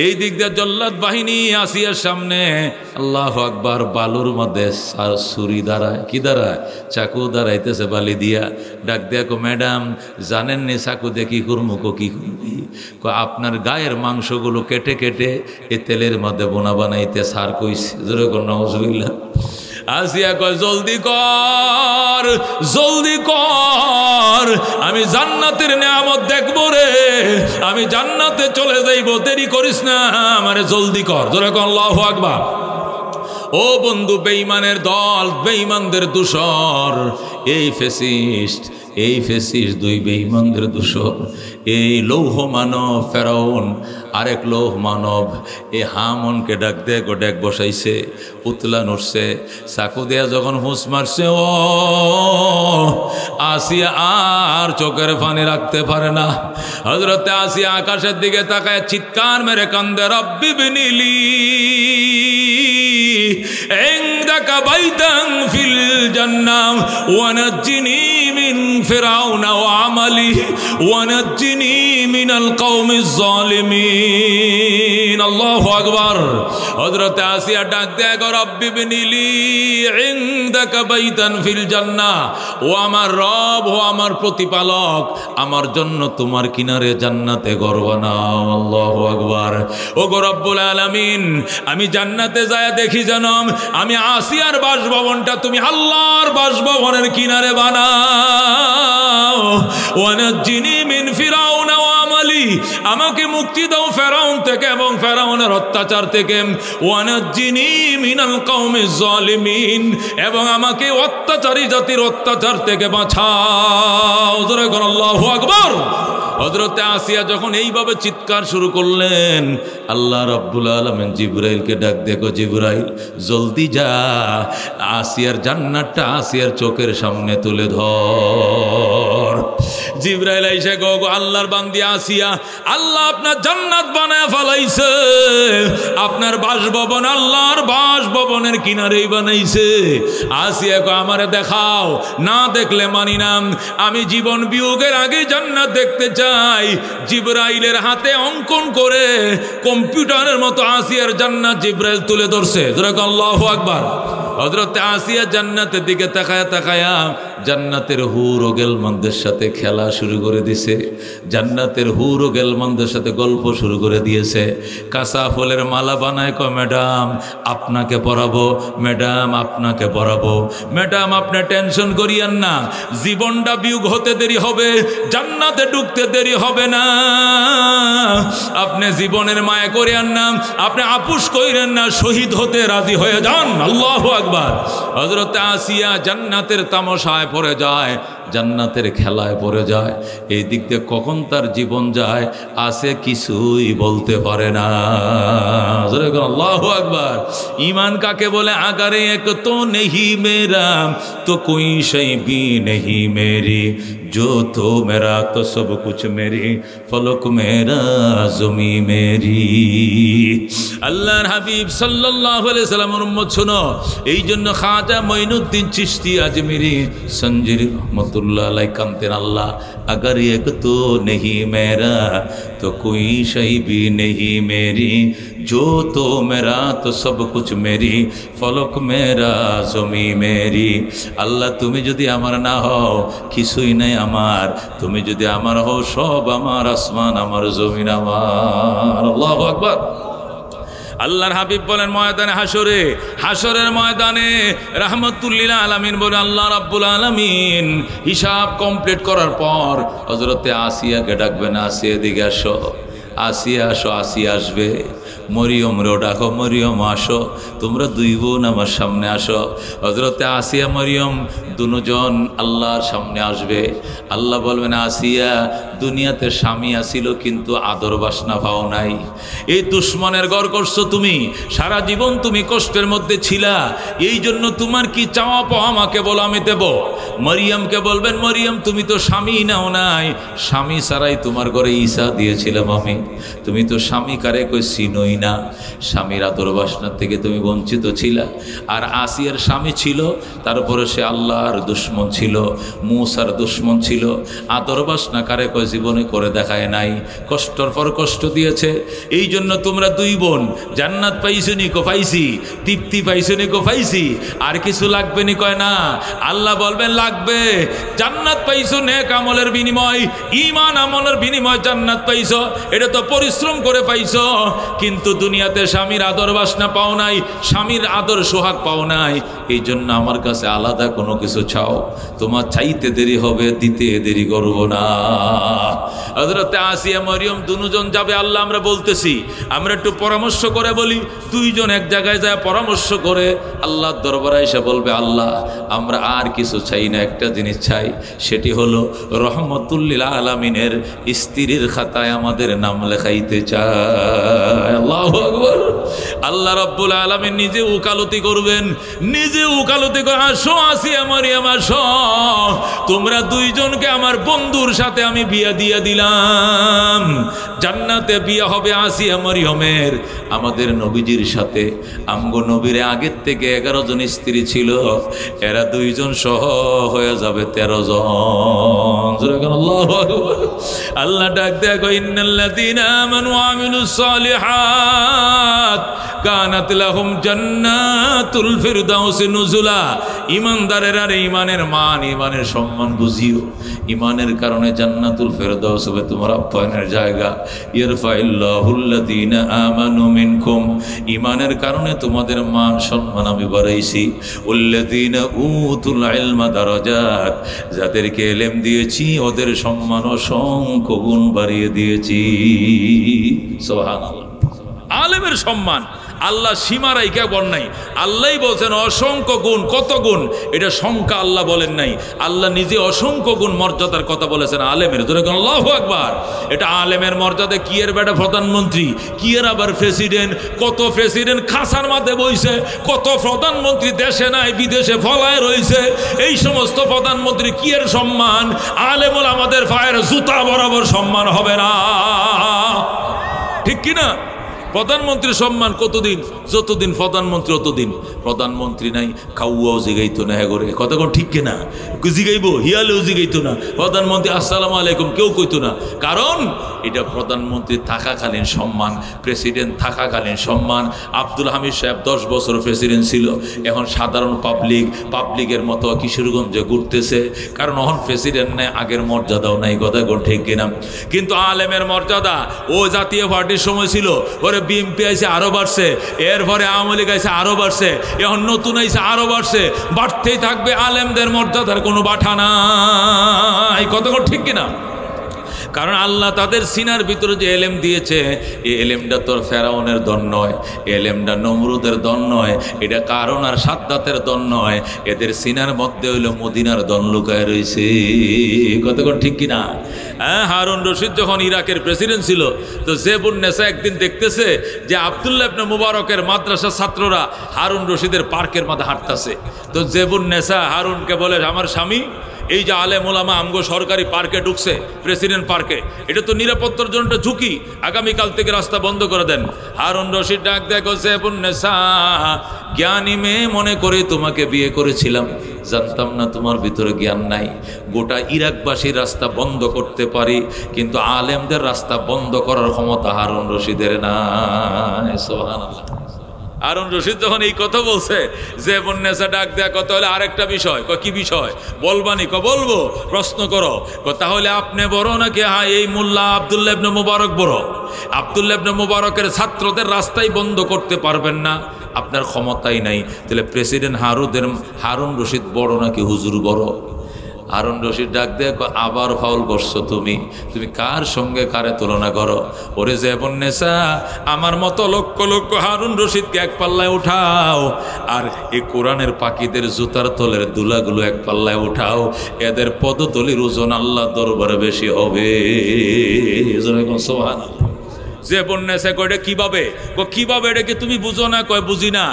এই দিক দিয়ে জল্লাদ বাহিনী আসিয়ার সামনে, আল্লাহু আকবার, বালুর মধ্যে ছুরি দাঁড়ায়, কি দাঁড়ায়, চাকু দাঁড়াইতেছে বালি দিয়া। ডাক দেখো, ম্যাডাম জানেননি চাকু দিয়ে কি করবো? কি করবি? আপনার গায়ের মাংসগুলো কেটে কেটে এ তেলের মধ্যে বোনা বানাইতে সার কইছে। যেরকম নওয়াজুবিল্লাহ। আসিয়া কয়, জলদি কর, জলদি কর, আমি জান্নাতের নেয়ামত দেখবো রে, আমি জান্নাতে চলে যাইব, দেরি করিস না, আমারে জলদি কর। যেরকম আল্লাহু আকবার। ও বন্ধু, বেঈমানের দল, বেঈমানদের দূষর, এই ফেসিস্ট, এই ফেসিস্ট দুই বেঈমানদের দূষর। এই লৌহ মানব ফেরাউন, আরেক লৌহ মানব এই হামনকে ডাক দেয়, ডেক বসাইছে, উতলান উঠছে, চাকু দেয়া যখন হুঁস মারছে, ও আসিয়া আর চোখের পানি রাখতে পারে না। হযরতে আসিয়া আকাশের দিকে তাকায় চিৎকার মেরে কান্দে, রব্বি বিনিলি ইনদাকা বাইতান ফিল জান্নাহ ওয়া নাজ্জিনি মিন ফিরাউনা ওয়া আমালি ওয়া নাজ্জিনি মিনাল কওমিজ জালিমিন। আল্লাহু আকবার। হযরতে আসিয়া ডাক দেয়, রব্বি বিনিলি ইনদাকা বাইতান ফিল জান্নাহ, ও আমার রব, ও আমার প্রতিপালক, আমার জন্য তোমার কিনারে জান্নাতে ঘর বানাও। আল্লাহু আকবার। ও গো রব্বুল আলামিন, আমি জান্নাতে যায় দেখি জানাম, আমি আসিয়ার বাসভবনটা তুমি আল্লাহর বাসভবনের কিনারে বানাও। ওয়া নাজ্জিনি মিন ফিরাউনা ওয়া আমালি, আমাকে মুক্তি দাও ফেরাউন থেকে এবং ফেরাউনের অত্যাচার থেকে। ওয়া নাজ্জিনি মিনাল কওমিজ জালিমিন, এবং আমাকে অত্যাচারী জাতির অত্যাচার থেকে বাঁচাও। জোরে বলো আল্লাহু আকবার। হযরতে আসিয়া যখন এইভাবে চিৎকার শুরু করলেন, আল্লাহ রাব্বুল আলামিন জিবরাইলকে ডাক দেখো, জিবরাইল জলদি যা, আসিয়ার জান্নাতটা আসিয়ার চোখের সামনে তুলে ধর। জিবরাইল আইসা গো, আল্লাহর বান্দি আসিয়া, আল্লাহ আপনার জান্নাত বানায় ফেলাইছে, আপনার বাসভবন আল্লাহর বাসভবনের কিনারেই বানাইছে। আসিয়া গো, আমারে দেখাও, না দেখলে মানি না, আমি জীবন বিয়োগের আগে জান্নাত দেখতে চাই। জিবরাইলের হাতে অঙ্কন করে কম্পিউটারের মতো আসিয়ার জান্নাত জিবরাইল তুলে ধরছে। যেরকম আল্লাহু আকবার। হযরতে আসিয়া জান্নাতের দিকে তাকায়া তাকায়া জান্নাতের হুর ও গেলমানদের সাথে খেলা শুরু করে দিছে, জান্নাতের হুর ও গেলমানদের সাথে গল্প শুরু করে দিয়েছে। কাঁচা ফুলের মালা বানায়, কয় ম্যাডাম আপনাকে পরাবো, ম্যাডাম আপনাকে পরাবো, ম্যাডাম আপনি টেনশন করিয়েন না, জীবনটা বিয়োগ হতে দেরি হবে, জান্নাতে ঢুকতে দেরি হবে না, আপনি জীবনের মায়া করিয়েন না, আপনি আপুস কইরেন না, শহীদ হতে রাজি হয়ে যান। আল্লাহু আকবার। হযরতে আসিয়া জান্নাতের তামাশায় পড়ে যায়, জান্নাতের খেলায় পড়ে যায়। এই দিক দিয়ে কখন তার জীবন যায় আসে কিছুই বলতে পারে না। আল্লাহু আকবার। ঈমান কাকে বলে? আগারে এক তো নেহি মেরা তো কোই শৈ ভি নেহি মেরি, जो तो मेरा तो सब कुछ मेरी, फलक मेरा जमी मेरी। আল্লাহর হাবিব সাল্লাল্লাহু আলাইহি সাল্লামের উম্মত শোনো, এই জন্য খাজা মঈনুদ্দিন চিশতি আজমিরি সঞ্জির রহমাতুল্লাহ আলাইহি কানতেন, আল্লাহ अगर एक तो नहीं मेरा तो कोई शै भी नहीं मेरी, जो तो मेरा तो सब कुछ मेरी, फलक मेरा जमी मेरी। আল্লাহ তুমি যদি আমার না হও কিছুই নাই আমার, তুমি যদি আমার হও সব আমার, আসমান আমার, জমিন আমার। আল্লাহু আকবার। আল্লাহর হাবিব বলেন ময়দানে হাসরে, হাসরের ময়দানে রাহমাতুল লিল আলামিন বলে আল্লাহ রাব্বুল আলামিন হিসাব কমপ্লিট করার পর হযরতে আসিয়াকে ডাকবেন, আসিয়া এদিকে আসো, আসিয়া আসো। আসিয়া আসবে, মরিয়ম রে ডাকো, মরিয়ম আসো, তোমরা দুই বোন আমার সামনে আসো। হযরতে আসিয়া মরিয়ম দুজন আল্লাহর সামনে আসবে। আল্লাহ বলবেন, আসিয়া দুনিয়াতে স্বামী আসিল কিন্তু আদর বাসনা পাও নাই, এই দুশ্মনের ঘর করছো তুমি, সারা জীবন তুমি কষ্টের মধ্যে ছিলা, এই জন্য তোমার কি চাওয়া পাও আমাকে বলো, আমি দেব। মরিয়মকে বলবেন, মরিয়ম তুমি তো স্বামী নাও নাই, স্বামী ছাড়াই তোমার ঘরে ঈসা দিয়েছিলাম আমি, তুমি তো স্বামী কারে কই চিনোই না, স্বামীর আদর বাসনার থেকে তুমি বঞ্চিত ছিলা। আর আসিয়ার স্বামী ছিল, তারপরে সে আল্লাহর দুশ্মন ছিল, মূসার দুশ্মন ছিল, আদর বাসনা কারে কই জীবনে করে দেখায় নাই, কষ্টর পর কষ্ট দিয়েছে। এই জন্য তোমরা দুই বোন জান্নাত পাইছো নি? কো পাইছি। তৃপ্তি পাইছো নি? কো পাইছি। আর কিছু লাগবে নি? কয় না। আল্লাহ বলবেন লাগবে। জান্নাত পাইছো নেক আমলের বিনিময়, ঈমান আমলের বিনিময় জান্নাত পাইছো, এটা তো পরিশ্রম করে পাইছো, কিন্তু দুনিয়াতে স্বামীর আদর বাসনা পাও নাই, স্বামীর আদর সোহাগ পাও নাই, এই জন্য আমার কাছে আলাদা কোনো কিছু চাও, তোমার চাইতে দেরি হবে, দিতে দেরি করব না। হযরতে আসিয়া মরিয়ম দুজন যাবে। আল্লাহ আমরা বলতেছি, আমরা একটু পরামর্শ করে বলি, দুইজন এক জায়গায় যায় পরামর্শ করে আল্লাহর দরবারে এসে বলবে, আল্লাহ আমরা আর কিছু চাই না, একটা জিনিস চাই, সেটি হলো রহমতুল্লিল আলামিনের স্ত্রীর খাতায় আমাদের নাম লেখাইতে চায়। আল্লাহু আকবার। আল্লাহ রাব্বুল আলামিন নিজে উকালতি করবেন, নিজে উকালতি করে, আসো আসিয়া মরিয়ম আসো, তোমরা দুইজনকে আমার বন্ধুর সাথে আমি বিয়ে দিয়ে দিলাম, জান্নাতে বিয়ে হবে আসিয়া মরিয়মের আমাদের নবীজির সাথে। আমগো নবীর আগের থেকে 11 জন স্ত্রী ছিল, এরা দুইজন সহ হয়ে যাবে 13 জন। আল্লাহু আকবার। আল্লাহ ডাক দেয়া কই, ইন্নাল্লাযীনা আমানু ওয়া আমিলুস সালিহাত কানাত লাহুম জান্নাতুল ফিরদাউসি নুজুলা। ঈমানদারেরা ঈমানের মান, ঈমানের সম্মান বুঝিও, ঈমানের কারণে জান্নাতুল ফিরদাউস হবে তোমার আপ্যায়নের জায়গা। ইরফাইল্লাহুল্লাযীনা আমানু মিনকুম, ঈমানের কারণে তোমাদের মান সম্মান আমি বাড়াইছি। ওয়াল্লাযীনা উতুল ইলমা দারাজাত, যাদেরকে ইলম দিয়েছি ওদের সম্মান অসংখ্য গুণ বাড়িয়ে দিয়েছি। সুবহানাল্লাহ। আলেমের সম্মান আল্লাহ সীমা রাইখা বল নাই, আল্লাহই বলছেন অসংখ্য গুণ। কত গুণ এটা সংখ্যা আল্লাহ বলেন নাই, আল্লাহ নিজে অসংখ্য গুণ মর্যাদার কথা বলেছেন আলেমের। আল্লাহু আকবার। এটা আলেমের মর্যাদা কি এর বেটা প্রধানমন্ত্রী, কি এর আবার প্রেসিডেন্ট, কত প্রেসিডেন্ট খাসার মাঝে বইছে, কত প্রধানমন্ত্রী দেশে নাই বিদেশে ফলায় রয়েছে, এই সমস্ত প্রধানমন্ত্রী কি এর সম্মান, আলেমুল আমাদের পায়ের জুতা বরাবর সম্মান হবে না, ঠিক কিনা? প্রধানমন্ত্রীর সম্মান কতদিন? যতদিন প্রধানমন্ত্রী অতদিন। প্রধানমন্ত্রী নাই খাওয়াও জিগাইতো না, হ্যাঁ করে কথা কোন ঠিক কিনা? জিগাইব হিয়ালেও জিগাইতো না, প্রধানমন্ত্রী আসসালামু আলাইকুম কেউ কইতো না, কারণ এটা প্রধানমন্ত্রী থাকাকালীন সম্মান, প্রেসিডেন্ট থাকাকালীন সম্মান। আব্দুল হামিদ সাহেব 10 বছর প্রেসিডেন্ট ছিল, এখন সাধারণ পাবলিকের মতো কিশোরগঞ্জে ঘুরতেছে, কারণ এখন প্রেসিডেন্ট নেই, আগের মর্যাদাও নাই, কথা কোন ঠিক কিনা? কিন্তু আলেমের মর্যাদা ও জাতীয় পার্টির সময় ছিল, ওরে বিএনপি আইসে আরো বাড়ছে, এরপরে আওয়ামী লীগ আইসে আরো বাড়ছে, এখন নতুন আইসে আরো বাড়ছে, বাড়তেই থাকবে। আলেমদের মর্যাদার কোনো বাঠা নাই, কথা ঠিক কিনা? কারণ আল্লাহ তাদের সিনার ভিতরে যে এলেম দিয়েছে, এই এলেমটা তোর ফেরাউনের দন নয়, এলেমটা নমরুদের দন নয়, এটা কারণ আর সাদ্দাতের দন নয়, এদের সিনার মধ্যে হইল মদিনার দন লুকায় রয়েছে, কতক্ষণ ঠিক কিনা? হ্যাঁ, হারুন রশিদ যখন ইরাকের প্রেসিডেন্ট ছিল, তো জেবুন নেসা একদিন দেখতেছে যে আব্দুল্লাহ ইবনে মুবারকের মাদ্রাসার ছাত্ররা হারুন রশিদের পার্কের মধ্যে হাঁটতেছে। তো জেবুন নেসা হারুনকে বলে, আমার স্বামী এই যে আলেম ওলামা আমগো সরকারি পার্কে ঢুকছে, প্রেসিডেন্ট পার্কে, এটা তো নিরাপত্তার জন্য একটা ঝুঁকি, আগামীকাল থেকে রাস্তা বন্ধ করে দেন। হারুন রশিদ ডাক দেখো, জেবুন্নেসা জ্ঞানী মেয়ে মনে করে তোমাকে বিয়ে করেছিলাম, জানতাম না তোমার ভিতরে জ্ঞান নাই। গোটা ইরাকবাসীর রাস্তা বন্ধ করতে পারি, কিন্তু আলেমদের রাস্তা বন্ধ করার ক্ষমতা হারুন রশিদের নাই। সুবহানাল্লাহ। হারুন রশিদ যখন এই কথা বলছে, জেবুন্নেসা ডাক দেয়া কথা হলে আরেকটা বিষয়, কি বিষয় বলবানি? বলবো, প্রশ্ন করো। তাহলে আপনি বড় নাকি হ্যাঁ এই মোল্লা আব্দুল্লাহ ইবনে মুবারক বড়? আব্দুল্লাহ ইবনে মুবারকের ছাত্রদের রাস্তাই বন্ধ করতে পারবেন না, আপনার ক্ষমতাই নাই। তাহলে প্রেসিডেন্ট হারুন রশিদ বড় নাকি হুজুর বড়? হারুন রশিদ ডাক দিয়ে আবার ফাউল করছো তুমি কার সঙ্গে কারে তুলনা করো? ওরে জেবুন্নেসা, আমার মতো লক্ষ লক্ষ হারুন রশিদকে এক পাল্লায় উঠাও, আর এই কোরআনের পাখিদের জুতার তলের দুলাগুলো এক পাল্লায় উঠাও, এদের পদতলির ওজন আল্লাহ দরবারে বেশি হবে। সুবহানাল্লাহ। যে বন্যা কয়টা কিভাবে কিভাবে এটা কি তুমি বুঝো না? কয় বুঝি না।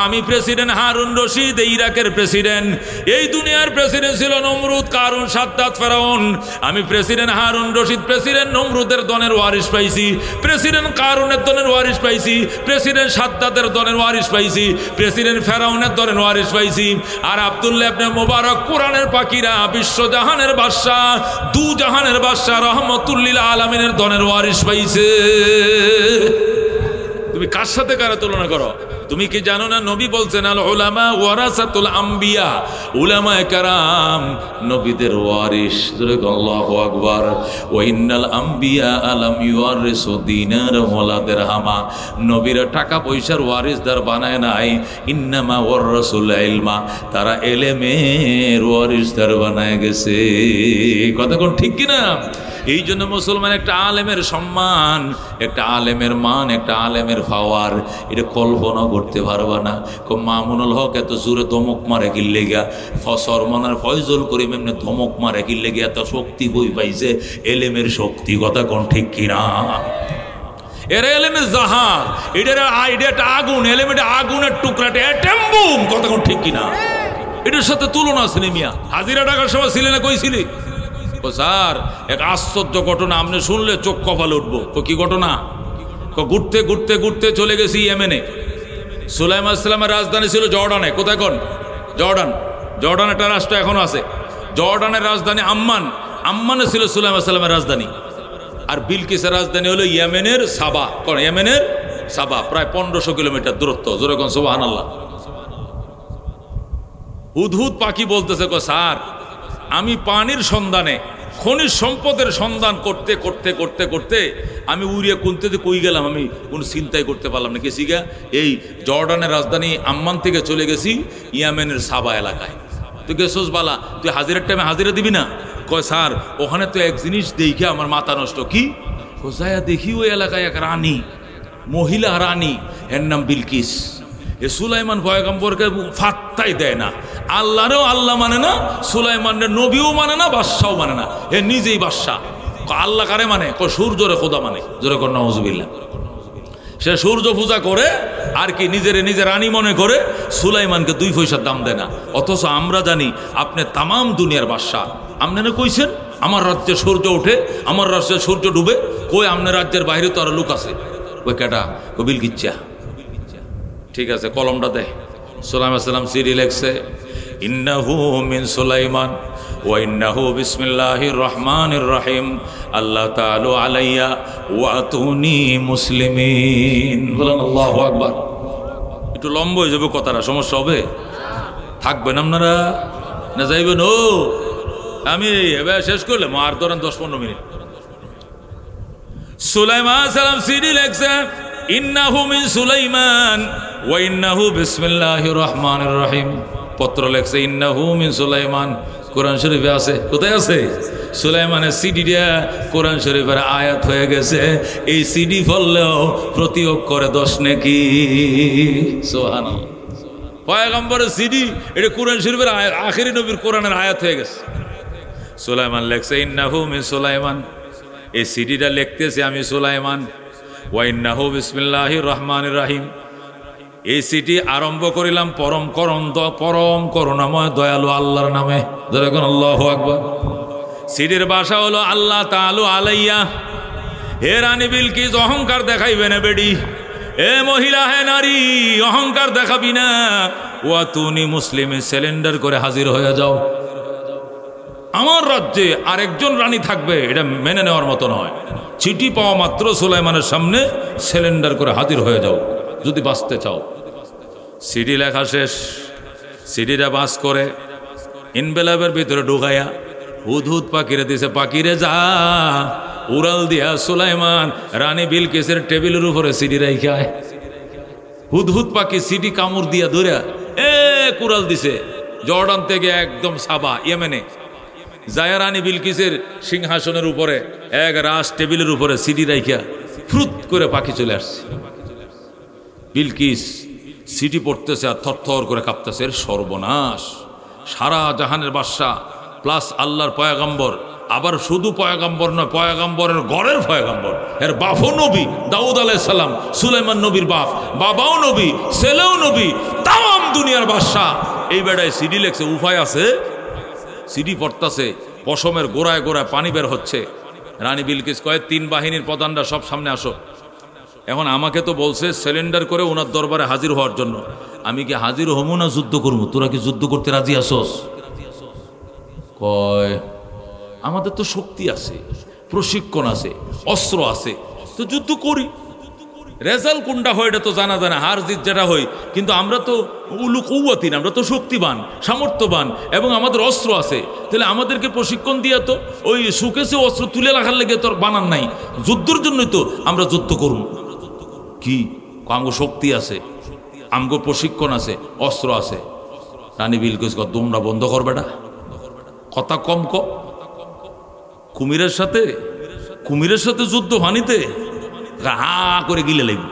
আমি প্রেসিডেন্ট হারুন রশিদ, ইরাকের প্রেসিডেন্ট। এই দুনিয়ার প্রেসিডেন্ট ছিল নমরুদ, কারুন, সাদ্দাত, ফেরাউন। আমি প্রেসিডেন্ট হারুন রশিদ প্রেসিডেন্ট নমরুদের দনের ওয়ারিস পাইছি, প্রেসিডেন্ট কারুনের দনের ওয়ারিস পাইছি, প্রেসিডেন্ট সাদ্দাতের দনের ওয়ারিস পাইছি, প্রেসিডেন্ট ফেরাউনের দনের ওয়ারিস পাইছি। আর আব্দুল্লাহ ইবনে মুবারক কোরআনের পাখিরা বিশ্বজাহানের বাদশা, দু জাহানের বাদশা, রহমতুল লিল আলামিনের দনের ওয়ারিস পাইছে। তুমি কার সাথে কারা তুলনা করো? তুমি কি জানো না নবী বলছেন আল উলামা ওয়ারাসাতুল আম্বিয়া, উলামায়ে কেরাম নবীদের ওয়ারিস। আল্লাহু আকবার। ওয়া ইন্নাল আম্বিয়া আলাম ইউয়ারিসু দিনার ওয়ালা দিরহামা, নবীরা টাকা পয়সার ওয়ারিসদার বানায় নাই, ইন্নামা ওয়ারাসুল ইলমা, তারা এলেমের ওয়ারিসদার বানায় গেছে। কথা কোন ঠিক কি না? এই জন্য মুসলমান একটা আলেমের সম্মান, একটা আলেমের মান, একটা আলেমের পাওয়ার, এটা কল্পনা করতে পারবা না। মামুনুল হক এত জোরে ধমক মারে কিনলে গিয়া, ফসরমানার ফয়জুল করিম এমনি ধমক মারে কিনলে গিয়া এত শক্তি বই পাইছে, এলেমের শক্তি। কথা কোন ঠিক কিনা? এরা এলেমের জাহাজ, এটার আইডিয়াটা আগুন, এলেমেটা আগুনের টুকরাটা এটেম্বুম। কথা কোন ঠিক কিনা? এটার সাথে তুলনা আছে মিয়া। হাজিরা টাকার সময় ছিলে না, কইছিলি? স্যার এক আশ্চর্য ঘটনা, আপনি শুনলে চোখ কপালে উঠবো। কি ঘটনা? ঘুরতে ঘুরতে ঘুরতে চলে গেছি ইয়েমেনে। সুলাইমান ইসলামের রাজধানী ছিল জর্ডানে। কোথায় কোন? জর্ডান। জর্ডান একটা রাষ্ট্র এখনো আছে। জর্ডানের রাজধানী আম্মান। আম্মানে ছিল সুলাইমান ইসলামের রাজধানী। আর বিলকিসের রাজধানী হলো ইয়েমেনের সাবা। কোন? ইয়েমেনের সাবা, প্রায় 1500 কিলোমিটার দূরত্ব। জোরে কোন সুবহানাল্লাহ। হুদহুদ পাখি বলতেছে, স্যার আমি পানির সন্ধানে, খনিজ সম্পদের সন্ধান করতে করতে করতে করতে আমি উড়িয়ে কুনতে কই গেলাম, আমি কোন চিন্তাই করতে পারলাম না। গেছি গা এই জর্ডানের রাজধানী আম্মান থেকে চলে গেছি ইয়েমেনের সাবা এলাকায়। তুই গেছোস বালা, তুই হাজিরার টাইমে হাজিরা দিবি না? কয় স্যার ওখানে তো এক জিনিস দেখে আমার মাথা নষ্ট। কি? কোথায় দেখি ওই এলাকায় এক রানী, মহিলা রানী, এর নাম বিলকিস। এ সুলাইমান পয়গম্বরকে ফাত্তাই দেয় না, আল্লাহরেও আল্লাহ মানে না, সুলাইমানের নবীও মানে না, বাদশাও মানে না, এ নিজেই বাদশাহ। আল্লাহ কারে মানে? সূর্যরে খোদা মানে। জোরে কর নাউজুবিল্লাহ। সে সূর্য পূজা করে আর কি নিজেরে নিজে রানী মনে করে, সুলাইমানকে 2 পয়সার দাম দেয় না। অথচ আমরা জানি আপনি তামাম দুনিয়ার বাদশাহ। আপনি না কইছেন আমার রাজ্যে সূর্য ওঠে, আমার রাজ্যে সূর্য ডুবে। কই আপনার রাজ্যের বাইরে তো আরো লোক আছে। কই কেটা? কবিল কিচ্ছা। ঠিক আছে, কলমটা দেয়। সুলাইমান সালাম সিডি লেখছে, ইন্নাহু মিন সুলাইমান ওয়া ইন্নাহু বিসমিল্লাহির রহমানির রহিম, আল্লাহ তাআলা আলাইয়া ওয়া আতুনি মুসলিমিন। বলেন আল্লাহু আকবার। একটু লম্বা হয়ে যাবে কথাটা, সমস্যা হবে? থাকবেন আপনারা না যাইবেন? ও আমি এবার শেষ করলে আর ধরেন 10-15 মিনিট। সুলাইমান সালাম সিডি লেখছে, ইন্নাহু মিন সুলাইমান ওয়া ইন্নাহু বিসমিল্লাহির রহমানির রহিম। পত্র লেখছে ইন্নাহু মিন সুলাইমান। কোরআন শরীফে আছে। কোথায় আছে? সুলাইমানের সিডিটা কোরআন শরীফের আয়াত হয়ে গেছে। এই সিডি ফললেও প্রতি অক্ষরে 10 নেকি। সুবহানাল্লাহ। পয়গম্বরের সিডি, এটা কোরআন শরীফের আখেরি নবীর কোরআনের আয়াত হয়ে গেছে। সুলাইমান লেখছে ইন্নাহু মিন সুলাইমান। এই সিডিটা লিখতেছি আমি সুলাইমান। ওয়া ইন্নাহু বিসমিল্লাহির রহমানির রহিম। এই সিটি আরম্ভ করিলাম পরম করুণাময় দয়ালু আল্লাহর নামে। দেখুন আল্লাহু আকবার। সিটির ভাষা হলো আল্লাহ তাআলা আলাইয়া। হে রানী বিলকিস, অহংকার দেখাইবে না বেডি। এ মহিলা, হে নারী, অহংকার দেখাবি না। ওয়া তুনি মুসলিমে সিলিন্ডার করে হাজির হয়ে যাও। আমার রাজ্যে আরেকজন রানী থাকবে, এটা মেনে নেওয়ার মতো নয়। চিঠি পাওয়া মাত্র সুলাইমানের সামনে সিলিন্ডার করে হাজির হয়ে যাও যদি বাঁচতে চাও। সিডি লেখা শেষ। সিডিটা বাস করে ইনভেলপের ভিতরে ঢুকাইয়া হুদহুদ পাখিরে দিছে। পাখিরে যা উড়াল দিয়া সুলাইমান রানী বিলকিসের টেবিলের উপরে সিডি রাইখায়। হুদহুদ পাখি সিডি কামড় দিয়া ধরে কুড়াল দিছে। জর্ডান থেকে একদম সাবা ইয়েমেনে জায়া রানী বিলকিসের সিংহাসনের উপরে এক রাজ টেবিলের উপরে সিডি রাইখা ফ্রুত করে পাখি চলে আসছে। বিলকিস সিডি পড়তেছে আর থরথর করে কাঁপতেছে, এর সর্বনাশ, সারা জাহানের বাদশা প্লাস আল্লাহর পয়গম্বর, আবার শুধু পয়গম্বর নয়, পয়গম্বরের ঘরের পয়গম্বর, এর বাপও নবী দাউদ আলাইহিস সালাম, সুলাইমান নবীর বাপ, বাবাও নবী, ছেলেও নবী, তাম দুনিয়ার বাদশা। এই বেড়ায় সিডি লেখছে, উপায় আছে, সিডি পড়তাছে, পশমের গোড়ায় গোড়ায় পানি বের হচ্ছে। রানী বিলকিস কয়, 3 বাহিনীর প্রধানরা সব সামনে আসো। এখন আমাকে তো বলছে সিলিন্ডার করে ওনার দরবারে হাজির হওয়ার জন্য। আমি কি হাজির হবো না যুদ্ধ করবো? তোরা কি যুদ্ধ করতে রাজি আসোস? কয়, আমাদের তো শক্তি আছে, প্রশিক্ষণ আছে, অস্ত্র আছে, তো যুদ্ধ করি। রেজাল্ট কোনটা হয় এটা তো জানা যায় না, হার জিত যেটা হয়, কিন্তু আমরা তো উলু কৌয়াতিন, আমরা তো শক্তিবান, সামর্থ্যবান এবং আমাদের অস্ত্র আছে। তাহলে আমাদেরকে প্রশিক্ষণ দিয়ে তো ওই সুকেসে অস্ত্র তুলে রাখার লেগে তোর বানান নাই, যুদ্ধের জন্যই তো আমরা যুদ্ধ করুন। কি আমগো শক্তি আছে, আমগো প্রশিক্ষণ আছে, অস্ত্র আছে। রানী বিলকিস কয়, তোমরা বন্ধ করবে না, কথা কম ক। কুমিরের সাথে যুদ্ধ হানিতে হা করে গিলে লাগবে।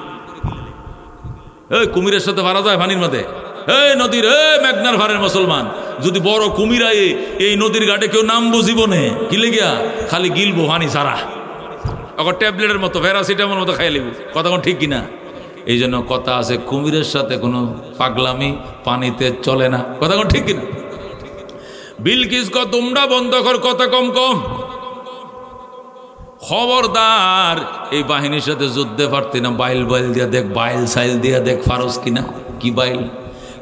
এই কুমিরের সাথে ভাড়া যায় পানির মধ্যে? এই নদীর, মেঘনার ভারের মুসলমান, যদি বড় কুমিরাই এই নদীর ঘাটে কেউ নামবো জীবনে, গিলে গিয়া খালি গিলবো পানি ছাড়া, আবার ট্যাবলেটের মতো প্যারাসিটামল মতো খাই লিব। কথা কোন ঠিক কিনা? এই জন্য কথা আছে, কুমিরের সাথে কোনো পাগলামি পানিতে চলে না। কথা কোন ঠিক কিনা? বিলকিস কয়, তোমরা বন্ধ কর, কথা কম কম, খবরদার এই বাহিনীর সাথে যুদ্ধে পারতি না। বাইল দিয়া দেখ, বাইল সাইল দিয়া দেখ ফারস কিনা। কি বাইল?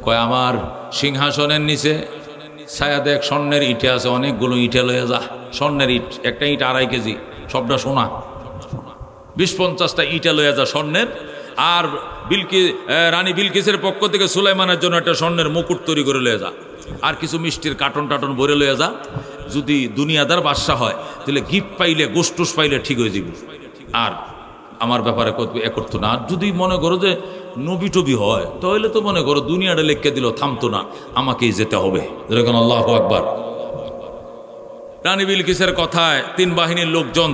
কয়, আমার সিংহাসনের নিচে ছায়া দেখ, স্বর্ণের ইটে আছে, অনেকগুলো ইটে লয়ে যা। স্বর্ণের ইট, একটা ইট 2.5 কেজি, সবটা সোনা। 20-50টা ইটে লয়ে যা স্বর্ণের। আর রানী বিলকিসের পক্ষ থেকে সুলাইমানের জন্য একটা স্বর্ণের মুকুট তৈরি করে লয়ে যা। আর কিছু মিষ্টির কার্টন টাটন ভরে লয়ে যা। যদি দুনিয়াদার বাদশা হয় তাহলে গিফট পাইলে, গোষ্ঠুস পাইলে ঠিক হয়ে যাবে। আর আমার ব্যাপারে এ করতো না। আর যদি মনে করো যে নবী টবি হয়, তাহলে তো মনে করো দুনিয়াটা লেখকে দিল, থামতো না, আমাকেই যেতে হবে। যেরকম আল্লাহু আকবার। রানী বিলকিসের কথায় 3 বাহিনীর লোকজন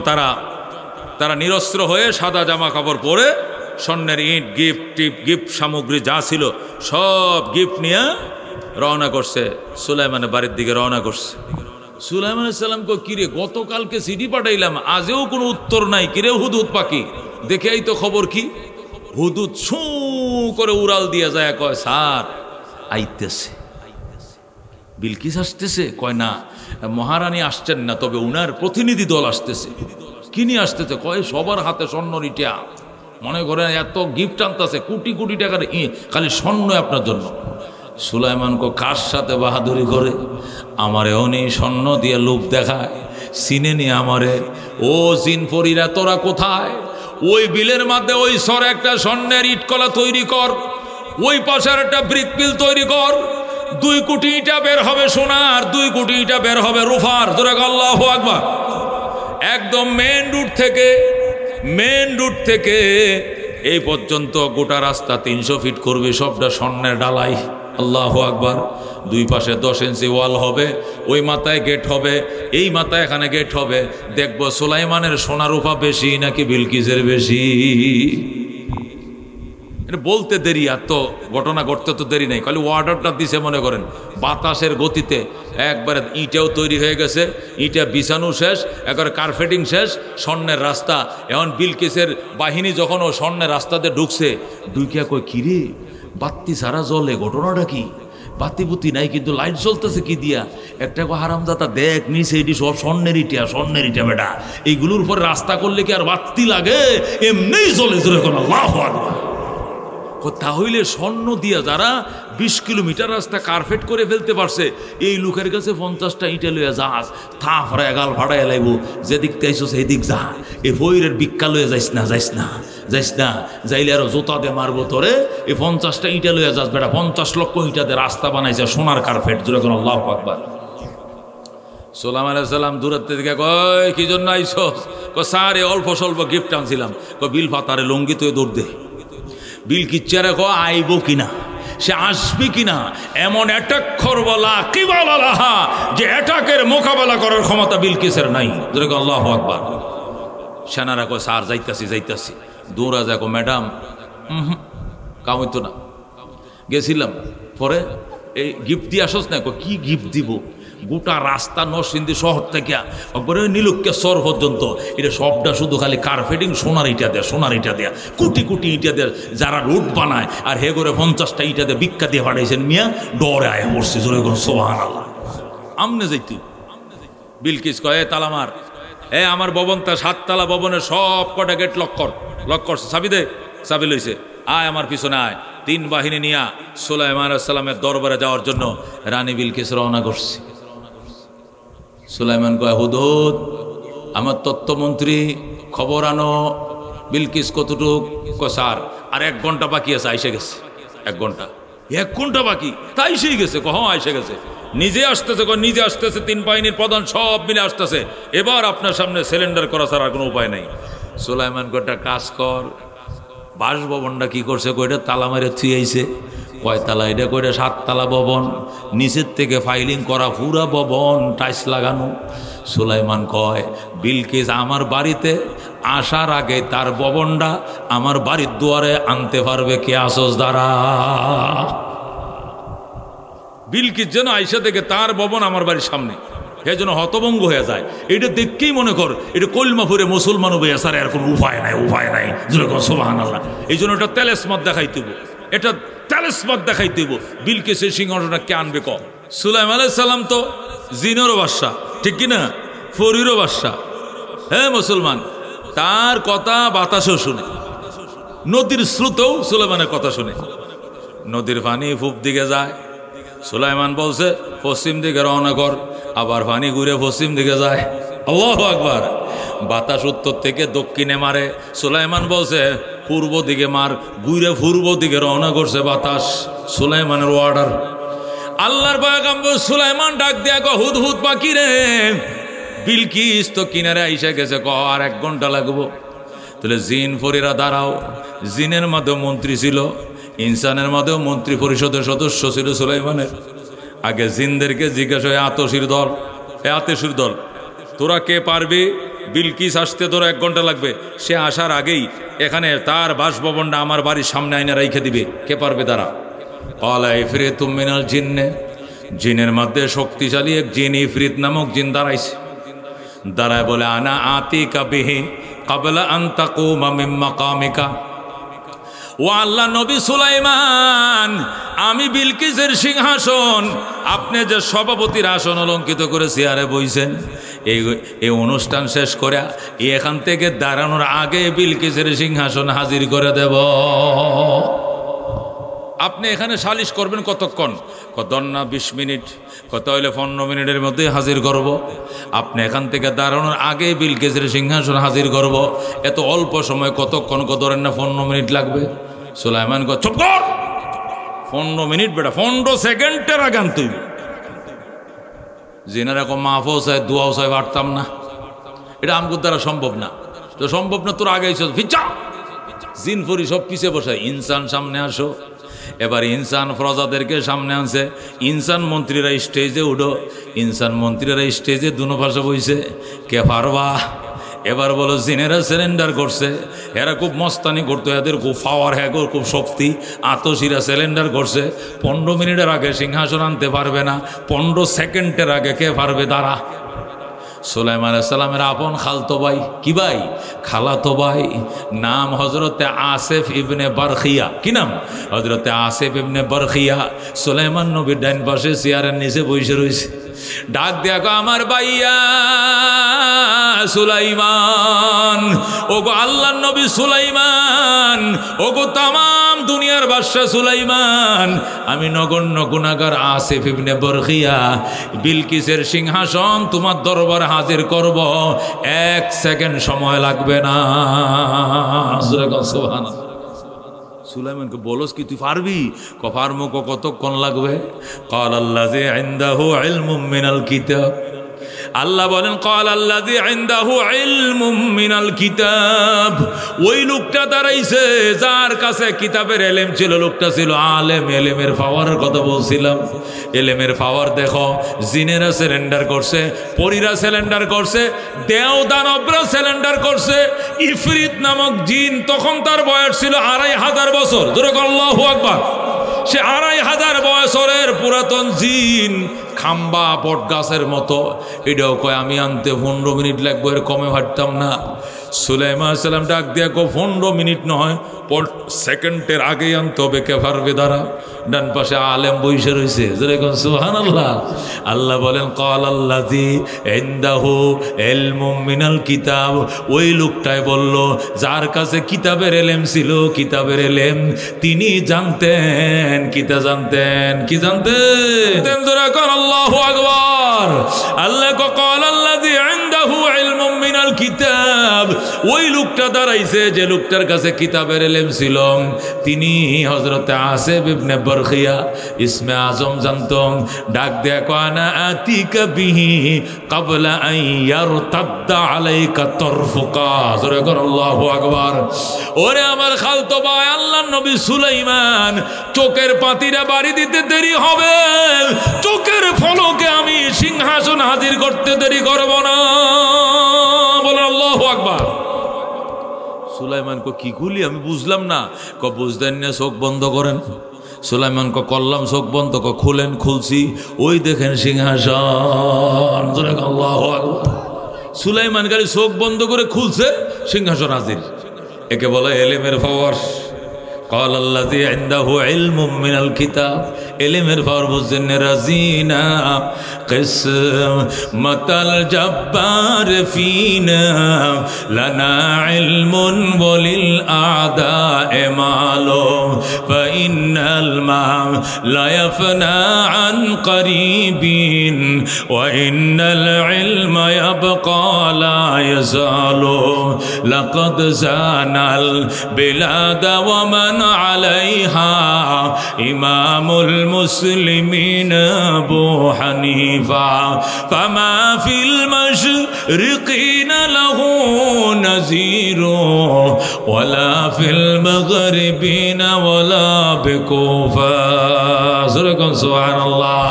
তারা নিরস্ত্র হয়ে সাদা জামা কাপড় পরে, স্বর্ণের ইট, গিফট সামগ্রী যা ছিল সব গিফট নিয়ে রওনা করছে, সুলাইমানের বাড়ির দিকে রওনা করছে। সুলাইমান আলাইহিস সালাম কই, কিরে গতকালকে সিডি পাঠাইলাম, আজও কোনো উত্তর নাই, কিরে হুদুদ পাখি দেখে এই তো খবর কি? হুদুদ ছু করে উড়াল দিয়ে যায়, কয়, স্যার আইতেছে। বিলকিস আসতেছে? কয়, না মহারানী আসছেন না, তবে উনার প্রতিনিধি দল আসতেছে। কি নিয়ে আসতেছে? কয়, সবার হাতে স্বর্ণ ইটা, মনে করেন এত গিফট আনতেছে, কোটি কোটি টাকার খালি স্বর্ণ আপনার জন্য। সুলাইমান কো, কার সাথে বাহাদুরি করে? আমারে অনি স্বর্ণ দিয়ে লোভ দেখায়, চিনে নি আমারে। ও জিনপরীরা, তোরা কোথায়? ওই বিলের মধ্যে ওই সর একটা স্বর্ণের ইটকলা তৈরি কর, ওই পাশের একটা ব্রিক মিল তৈরি কর, 2 কোটি ইটা বের হবে সোনার, 2 কোটি ইটা বের হবে রূপার। তোরা আল্লাহু আকবার। একদম মেন রুট থেকে এই পর্যন্ত গোটা রাস্তা 300 ফিট করবে, সবটা স্বর্ণের ডালাই। আল্লাহু আকবার। 2 পাশে 10 ইঞ্চি ওয়াল হবে, ওই মাথায় গেট হবে, এই মাথায় এখানে গেট হবে। দেখবো সুলাইমানের সোনা রূপা বেশি নাকি বিলকিসের বেশি। বলতে দেরি, আর তো ঘটনা ঘটতে তো দেরি নাই, খালি অর্ডারটা দিছে। মনে করেন বাতাসের গতিতে একবারে ইটাও তৈরি হয়ে গেছে, ইটা বিছানো শেষ, একবারে কার্পেটিং শেষ, স্বর্ণের রাস্তা। এখন বিলকিসের বাহিনী যখন ও স্বর্ণের রাস্তাতে ঢুকছে, ঢুকিয়া কই, কিরে বাতি সারা জলে, ঘটনাটা কি? বাতি বুতি নাই, কিন্তু লাইট জ্বলতেছে কি দিয়া? একটা হারামজাদা দেখ, নিচে এটি সব স্বর্ণের ইটা বেটা, এইগুলোর উপরে রাস্তা করলে কি আর বাতি লাগে? এমনি জ্বলে জ্বলে। আল্লাহু আকবার। তাহলে স্বর্ণ দিয়া যারা 20 কিলোমিটার রাস্তা কার্পেট করে ফেলতে পারছে, এই লোকের কাছে 50টা ইটা লইয়া যাস, থাফরা এগাল ভাড়ায় লাগব, যেদিক তাইছো সেই দিক যা, এই বইয়ের বিক্কা লইয়া যাইস না, যাইলে আরো জোতা দিয়ে মারবো তোরে। এই 50টা ইটা লইয়া যাস বেটা, 50 লক্ষ ইটা দিয়ে রাস্তা বানাইছে, সোনার কার্পেট। জোরে কোন আল্লাহু আকবার। সুলাইমান আলাইহিস সালাম দূরের থেকে কয়, কি জন্য আইছো? কয়, স্যার অল্প স্বল্প গিফট আনছিলাম। কয়, বিল ফাতারে লঙ্গি তুই দৌড় দে। বিলকিস চেয়ারে কয়, আইব কিনা? সে আসবে কিনা এমন অ্যাটাক করবলা কিবালাহা, যে অ্যাটাকের মোকাবেলা করার ক্ষমতা বিলকিসের নাই। যেরকম আল্লাহু আকবার। সেনারা কয় স্যার যাইতাছি দৌড়া যাকো ম্যাডাম কাম হইতো না। গেছিলাম পরে এই গিফট দিয়ে আসস না, কি গিফট দিব? গোটা রাস্তা নরসিংদী শহর থেকে একবারে নীলক্ষেশ্বর পর্যন্ত এটা সবটা শুধু খালি কার্পেটিং সোনার ইটা দেয়া কোটি কোটি ইটা দেয় যারা রোড বানায়, আর হে করে 50টা ইটা দিয়ে ভিক্ষা দিয়ে পাঠাইছেন মিয়া, ডরে আয়া পড়ছে জোরে সুবহানাল্লাহ। আমনে যাইতি বিলকিস কয় তালামার আমার ভবনটা 7 তলা ভবনের সব কটা গেট লক করছে, চাবি লইছে, আয় আমার পিছনে আয়। 3 বাহিনী নিয়া সুলাইমান আলাইহিস সালামের দরবারে যাওয়ার জন্য রানী বিলকিস রওনা করছে। সুলাইমান কয় হুদহুদ আমার তত্ত্বমন্ত্রী খবর আনো, বিলকিস কতটুক? স্যার আর 1 ঘন্টা বাকি আছে, আইসে গেছে। 1 ঘন্টা বাকি, তাই সেই গেছে। আইসে গেছে, নিজে আসতেছে 3 বাহিনীর প্রধান সব মিলে আসতেছে। এবার আপনার সামনে সিলিন্ডার করা ছাড়া আর কোনো উপায় নাই। সুলাইমান কয়টা কাজ কর, বাসভবনটা কি করছে? কয়টা তালা মারে থুই আইছে। কয় তালা? এটা কয়টা 7 তলা ভবন, নিচের থেকে ফাইলিং করা পুরা ভবন, টাইলস লাগানো। সুলাইমান কয় বিলকিস আমার বাড়িতে আসার আগে তার ভবনটা আমার বাড়ির দুয়ারে আনতে পারবে কে? আসস দ্বারা বিলকিস যেন আইসা থেকে তার ভবন আমার বাড়ির সামনে, হে যেন হতভঙ্গ হয়ে যায়। এটা দেখকেই মনে কর এটা কলমাপুরে মুসলমান হবে, স্যার এর কোনো উপায় নাই। সুবহানাল্লাহ। এই জন্য এটা তেলেসমাত দেখাইতে হইব। বিলকিসের সিংহাসনটা কে আনবে? সুলাইমান আলাইহিস সালাম তো জিনেরও বাদশা, ঠিক কিনা? ফরিরও বাদশা। হ্যাঁ মুসলমান, তার কথা বাতাসও শুনে, নদীর স্রোতেও সুলাইমানের কথা শুনে। নদীর পানি পূব দিকে যায়, সুলাইমান বলছে পশ্চিম দিকে রওনা কর, আবার পানি ঘুরে পশ্চিম দিকে যায়। আল্লাহু আকবার। বাতাস উত্তর থেকে দক্ষিণে মারে, সুলাইমান বলছে পূর্ব দিকে মার, ঘুরে পূর্ব দিকে রওনা করছে বাতাস। সুলাইমানের অর্ডার। আল্লাহর পয়গম্বর সুলাইমান ডাক দিয়া কয় হুদহুদ পাখি রে, বিলকিস তো কিনারে আইসা গেছে, আর 1 ঘন্টা লাগবো। তাহলে জিন ফরিরা দাঁড়াও। জিনের মধ্যে মন্ত্রী ছিল, ইনসানের মধ্যেও মন্ত্রী পরিষদের সদস্য ছিল সুলাইমানের। আগে জিনদেরকে জিজ্ঞাসা হয় আতেশির দল তোরা কে পারবি? বিলকিস আসতে তোরা 1 ঘন্টা লাগবে, সে আসার আগেই এখানে তার বাসভবনটা আমার বাড়ির সামনে আইনা রাইখে দিবে, কে পারবে? তারা ক্বালা ইফরিতুম মিনাল জিন্নে, জিনের মধ্যে শক্তিশালী এক জিন ইফরিত নামক জিন দাঁড়ায় বলে আনা আতিকা বিহি ক্বাবলা আন তাকুমা মিন মাকামিকা। ও আল্লাহ নবী সুলাইমান, আমি বিলকিসের সিংহাসন, আপনি যে সভাপতির আসন অলঙ্কিত করে চেয়ারে বইছেন, এই অনুষ্ঠান শেষ করে এখান থেকে দাঁড়ানোর আগে বিলকিসের সিংহাসন হাজির করে দেব। আপনি এখানে সালিশ করবেন কতক্ষণ? কত না 20 মিনিট, কত হইলে 15 মিনিটের মধ্যে হাজির করব। আপনি এখান থেকে দাঁড়ানোর আগে বিলকিসের সিংহাসন হাজির করব। এত অল্প সময় কতক্ষণ? ধরেন না 15 মিনিট লাগবে। সুলাইমান কয় চুপ কর, 15 মিনিট বেটা, 15 সেকেন্ডের আগে তুই জিনার এখন মাফও চাই, দোয়াও চাই, পারতাম না, এটা আমগুর দ্বারা সম্ভব না। তো সম্ভব না, তোর আগে ফিচা জিন ফরি সব পিছিয়ে বসায়, ইনসান সামনে আসো। এবার ইনসান প্রজাদেরকে সামনে আনছে, ইনসান মন্ত্রীরা স্টেজে উঠো। ইনসান মন্ত্রীরা স্টেজে দুনো পাশে বইছে, কে পারবা? এবার বলো জিনেরা সিলিন্ডার করছে, এরা খুব মস্তানি করতো, এদের খুব পাওয়ার, হ্যাঁ খুব শক্তি। আতশিরা সিলিন্ডার করছে, 15 মিনিটের আগে সিংহাসন আনতে পারবে না, 15 সেকেন্ডের আগে কে পারবে? তারা সুলাইমান আলাইহিস সালামের আপন খালতো ভাই, কি ভাই? খালাতো ভাই, নাম হযরতে আসিফ ইবনে বারখিয়া। কি নাম? হযরতে আসিফ ইবনে বারখিয়া। সুলাইমান নবীর ডাইন পাশে চেয়ারের নিচে বসে রয়েছে। ডাক দিয়া কো আমার ভাইয়া সুলাইমান, ওগো আল্লাহর নবী সুলাইমান, ওগো তামাম দুনিয়ার বাদশা সুলাইমান, আমি নগণ্য গুনাহগার আসিফ ইবনে বারখিয়া বিলকিসের সিংহাসন তোমার দরবারে হাজির করব, 1 সেকেন্ড সময় লাগবে না। সুবহানাল্লাহ। সুলাইমানকে বলস কি তুই পারবি? পারমু। কতক্ষণ লাগবে? ক্বাল আল্লাযী ইনদাহু ইলমুম মিনাল কিতাব, আল্লাহ বলেন ক্বালাল্লাযী ইনদাহু ইলমুম মিনাল কিতাব, ওই লোকটা দাঁড়াইছে যার কাছে কিতাবের ইলম ছিল, লোকটা ছিল আলেম। ইলমের পাওয়ারের কথা বলছিলাম, ইলমের পাওয়ার দেখো। জিনেরা সারেন্ডার করছে, পরীরা সারেন্ডার করছে, দেও দানবরা সারেন্ডার করছে। ইফরিত নামক জিন, তখন তার বয়স ছিল 2500 বছর। জোরে আল্লাহু আকবার। সে 2500 বছরের পুরাতন জিন, খাম্বা বট গাছের মতো। এটাও কয় আমি আনতে 15 মিনিট লাগবে, এর কমে ভাবতাম না। সুলাইমান আলাইহিস সালাম ডাক দিয়া কো 15 মিনিট নয়, সেকেন্ডের আগেই আনতে হবে। কে পারবে? দ্বারা ডান পাশে আলেম বইসে রয়েছে। যেরকম সুবহানাল্লাহ। আল্লাহ বলেন ক্বালাল্লাযী ইনদাহু ইলমুম মিনাল কিতাব, ওই লোকটাই বলল যার কাছে কিতাবের ইলম ছিল, কিতাবের ইলম তিনি জানতেন। কিতা জানতেন? কি জানতেন? জোরে কর আল্লাহু আকবার। আল্লাহ ক্বালাল্লাযী ইনদাহু ইলমুম মিনাল কিতাব, ওই লোকটা দাঁড়াইছে যে লোকটার কাছে কিতাবের ইলম ছিল, তিনি হযরতে আসিফ ইবনে বরখিয়া ইসমে আজম জানতেন। ডাক দেয়া কানা আতিকা বিহি ক্বাবলা আন ইয়ারতাদ্দা আলাইকা তরফুকা। জোরে কর আল্লাহু আকবার। ওরে আমার খালতো ভাই, আল্লাহর নবী সুলাইমান, চোখের পাতিরা বাড়ি দিতে দেরি হবে, চোখের ফলকে আমি সিংহাসন হাজির করতে দেরি করব না। বলেন আল্লাহু আকবার। সুলাইমান কো কি গুলি? আমি বুঝলাম না। ক বুঝদেন না, চোখ বন্ধ করেন। সুলাইমান ক করলাম, চোখ বন্ধ। ক খুলেন। খুলছি, ওই দেখেন সিংহাসন। আল্লাহু আকবার। সুলাইমান গালি চোখ বন্ধ করে খুলছে, সিংহাসন হাজির। একে বলে ইলমের পাওয়ার। ক্বালাল্লাযী ইনদাহু ইলমুম মিনাল কিতাব, ইলমের পাওয়ার বুঝছেন। রাজিনা কিসমাতাল জাব্বার ফিনা লানা ইলমুন ওয়ালিল আদায়ে মালুম ফাইনাল মা লা ইয়াফনা আন করিবিন ওয়া ইন্নাল ইলমা ইয়াবকা লা ইয়াজালু লাকাদ জানাল বিলাদা ওয়া মান আলাইহা ইমামুল মুসলিমিন আবু হানিফা ফামা ফিল মাশরিকিন লাহু নাযীরু ওয়ালা ফিল মাগরিবিন ওয়ালা বিকুফা। সুবহানাল্লাহ।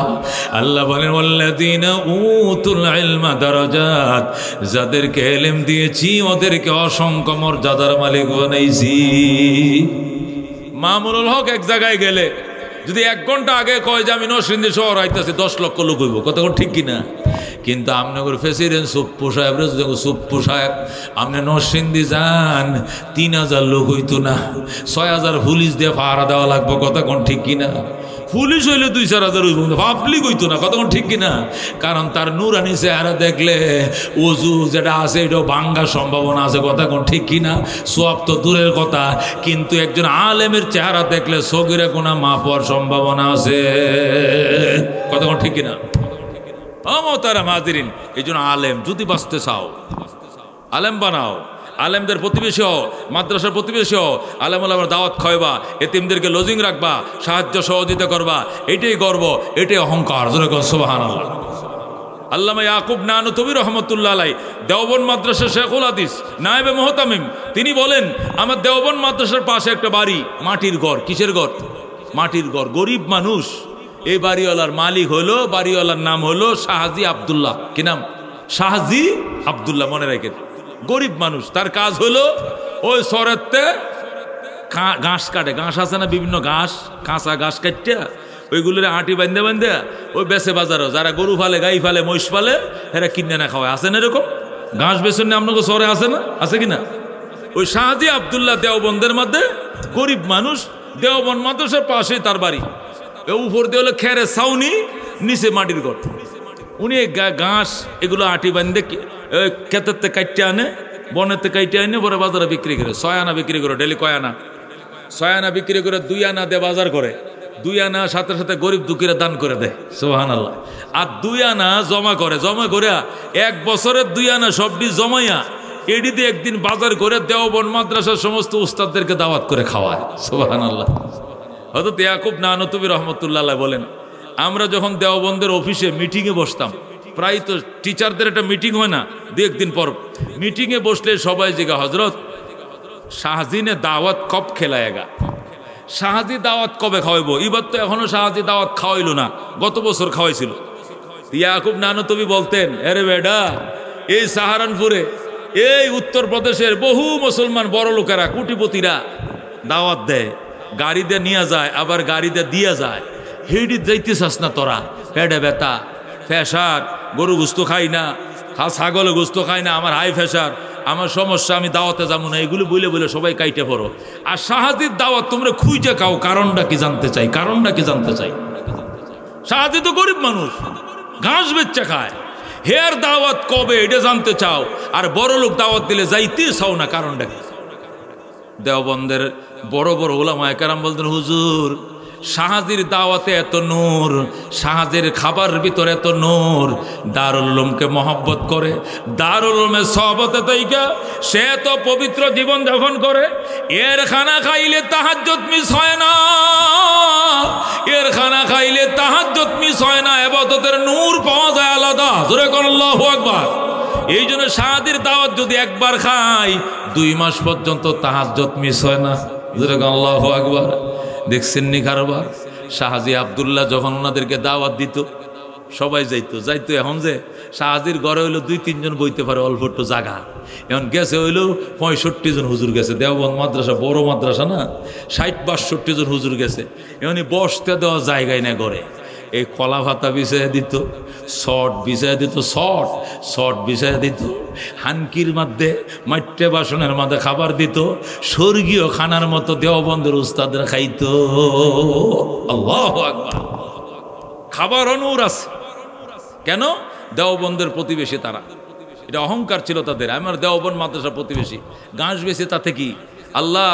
আল্লাহ বলেন ওয়াল্লাযীনা উতুল ইলমা দারাজাত, যাদেরকে ইলম দিয়েছি ওদেরকে অসংখ্য মর্যাদার মালিক বানাইছি। মামুনুল হক এক জায়গায় গেলে যদি 1 ঘন্টা আগে কয় যে আমি নরসিংদী শহর আইতাছি, 10 লক্ষ লোক হইব। কতক্ষণ ঠিক কিনা? কিন্তু আপনার প্রেসিডেন্ট সুপ্পু সাহেব, সুপ্পু সাহেব আপনি নরসিংদী যান, 3000 লোক হইতো না, 6000 পুলিশ দিয়ে পাহারা দেওয়া লাগবো। কতক্ষণ ঠিক কিনা? পুলিশ হইলে 2-4 হইব, পাবলিক হইতো না। কতক্ষণ ঠিক কিনা? কারণ তার নুরানি চেহারা দেখলে ওযু যেটা আছে এটাও ভাঙ্গার সম্ভাবনা আছে। কতক্ষণ ঠিক কিনা? সওয়াব তো দূরের কথা, কিন্তু একজন আলেমের চেহারা দেখলে সগীরা গুনাহ মাফ হওয়ার সম্ভাবনা আছে। কতক্ষণ ঠিক কিনা? আমতারা মাযরিন, এইজন্য আলেম যদি বাঁচতে চাও, আলেম বানাও, আলেমদের প্রতিবেশী হও, মাদ্রাসার প্রতিবেশী হও, আলেম ওলামার দাওয়াত খাওয়াবা, এতিমদেরকে লজিং রাখবা, সাহায্য সহযোগিতা করবা। এটাই গর্ব, এটাই অহংকার। সুবহানাল্লাহ। আল্লামা ইয়াকুব নানুতুবি রহমতুল্লাহ আলাইহি, দেওবন্দ মাদ্রাসার শেখুল হাদিস, নায়েবে মুহতামিম, তিনি বলেন আমার দেওবন্দ মাদ্রাসার পাশে একটা বাড়ি, মাটির ঘর। কিসের ঘর? মাটির ঘর। গরিব মানুষ। এই বাড়িওয়ালার মালিক হলো, বাড়িওয়ালার নাম হলো শাহজি আব্দুল্লাহ। কি নাম? শাহজি আব্দুল্লাহ। মনে রাখেন, গরিব মানুষ। তার কাজ হলো ওই শহরেতে ঘাস কাটে। ঘাস আছে না, বিভিন্ন ঘাস, কাঁচা ঘাস কাটতে ওইগুলোর আঁটি বান্ধে বান্ধে ওই বেচে বাজারও। যারা গরু ফালে, গাই ফালে, মহিষ ফালে, এরা কিনে না খাওয়ায়। আছে না এরকম ঘাস বেচন? আপনাকে শহরে আছে না? আছে কিনা? ওই শাহজি আব্দুল্লাহ দেওবন্দের মধ্যে গরিব মানুষ। দেওবন্দ মাদ্রাসার পাশে তার বাড়ি। উপর দিয়ে হলো খেরে ছাউনি, নিচে মাটির ঘর। উনি ঘাস এগুলো আঁটি বান্ধে ক্ষেতের কাটতে আনে, বনের থেকে কাটতে আনে, পরে বাজারে বিক্রি করে। 6 আনা বিক্রি করে ডেলি। কয় আনা? 6 আনা বিক্রি করে 2 আনা দিয়ে বাজার করে। 2 আনা সাথে সাথে গরিব দুঃখীরা দান করে দেয়। সুবহানাল্লাহ। আর 2 আনা জমা করে। জমা করে 1 বছরের 2 আনা সবটি জমাইয়া এডিতে একদিন বাজার করে দেওবন্দ মাদ্রাসার সমস্ত উস্তাদদেরকে দাওয়াত করে খাওয়ায়। সুবহানাল্লাহ। হযরত ইয়াকুব নানুতুবি রহমতুল্লাহ আলাইহি বলেন, আমরা যখন দেওবন্দের অফিসে মিটিংয়ে বসতাম, প্রায় তো টিচারদের একটা মিটিং হয় না, দু একদিন পর মিটিংয়ে বসলে সবাই জিগা হজরত শাহজিনে দাওয়াত কব খেলায়েগা, শাহজি দাওয়াত কবে খাওয়াইবো? এবার তো এখনো শাহজি দাওয়াত খাওয়াইলো না, গত বছর খাওয়াইছিল। ইয়াকুব নানতবি বলতেন, আরে বেডা, এই সাহারানপুরে এই উত্তরপ্রদেশের বহু মুসলমান বড় লোকেরা কোটিপতিরা দাওয়াত দেয়, গাড়িতে নিয়ে যায়, আবার গাড়িতে দিয়া যায়। হেডি যাইতে চাস না তোরা? পেটে ব্যথা, ফ্যাসার, গরু গোস্ত খাই না, ছাগলে গোস্ত খাই না, আমার হাই ফ্যাসার, আমার সমস্যা, আমি দাওয়াতে যাবো না, এগুলো বলে বলে সবাই কাইটে পড়ো। আর শাহাদির দাওয়াত তোমরা খুঁজে খাও, কারণটা কি জানতে চাই, কারণটা কি জানতে চাই। শাহাদি তো গরিব মানুষ, ঘাস বেচা খায়, হের দাওয়াত কবে এটা জানতে চাও, আর বড় লোক দাওয়াত দিলে যাইতে চাও না, কারণটা কি? দেওবন্দের বড় বড় ওলামায়ে কেরাম বলতেন, হুজুর শাহাজির দাওয়াতে এত নূর, শাহাজির খাবার ভিতরে এত নূর, দারুল উলুমকে মহব্বত করে, দারুল উলুমের সহবতে তাইকা সে তো পবিত্র জীবন যাপন করে, এর খানা খাইলে তাহাজ্জুদ মিস হয় না, এর খানা খাইলে তাহাজ্জুদ মিস হয় না, ইবাদতের নূর পাওয়া যায় আলাদা। জোরে কোন আল্লাহু আকবার। এই জন্য শাহাদির দাওয়াত যদি একবার খাই 2 মাস পর্যন্ত তাহাজ্জুদ মিস হয় না। জোরে কোন আল্লাহু আকবার। দেখছেন নি কারবার? শাহাজি আব্দুল্লাহ যখন ওনাদেরকে দাওয়াত দিত সবাই যাইতো। এখন যে শাহাজির ঘরে হইলো 2-3 জন বইতে পারে, অল্প একটু জায়গা। এখন গেছে হইলো 65 জন হুজুর গেছে। দেওবন্দ মাদ্রাসা বড় মাদ্রাসা না, 60-62 জন হুজুর গেছে। এমনি বসতে দেওয়া জায়গায় না ঘরে। এই কলা ভাতা বিছাইয়া দিত, শর্ট বিছাইয়া দিত, শর্ট বিছাইয়া দিত, হানকির মধ্যে মাট্টে বাসনের মধ্যে খাবার দিত, স্বর্গীয় খানার মতো দেওবন্দের উস্তাদরা খাইত। আল্লাহু আকবার। খাবার অনুর আছে কেন? দেওবন্দের প্রতিবেশী তারা, এটা অহংকার ছিল তাদের। আমার দেওবন্দ মাদ্রাসা প্রতিবেশী, ঘাস বেশি তাতে কি? আল্লাহ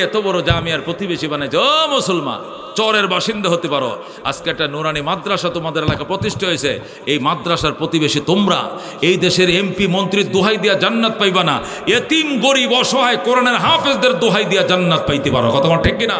এত বড় জামিয়ার প্রতিবেশী বানাইছে। ও মুসলমান, চরের বাসিন্দা হতে পারো, আজকে একটা নুরানি মাদ্রাসা তোমাদের এলাকা প্রতিষ্ঠা হয়েছে, এই মাদ্রাসার প্রতিবেশী তোমরা। এই দেশের এমপি মন্ত্রীর দোহাই দিয়া জান্নাত পাইবা না, এতিম গরিব অসহায় কোরআনের হাফেজদের দোহাই দিয়া জান্নাত পাইতে পারো। কথা ঠিক কিনা?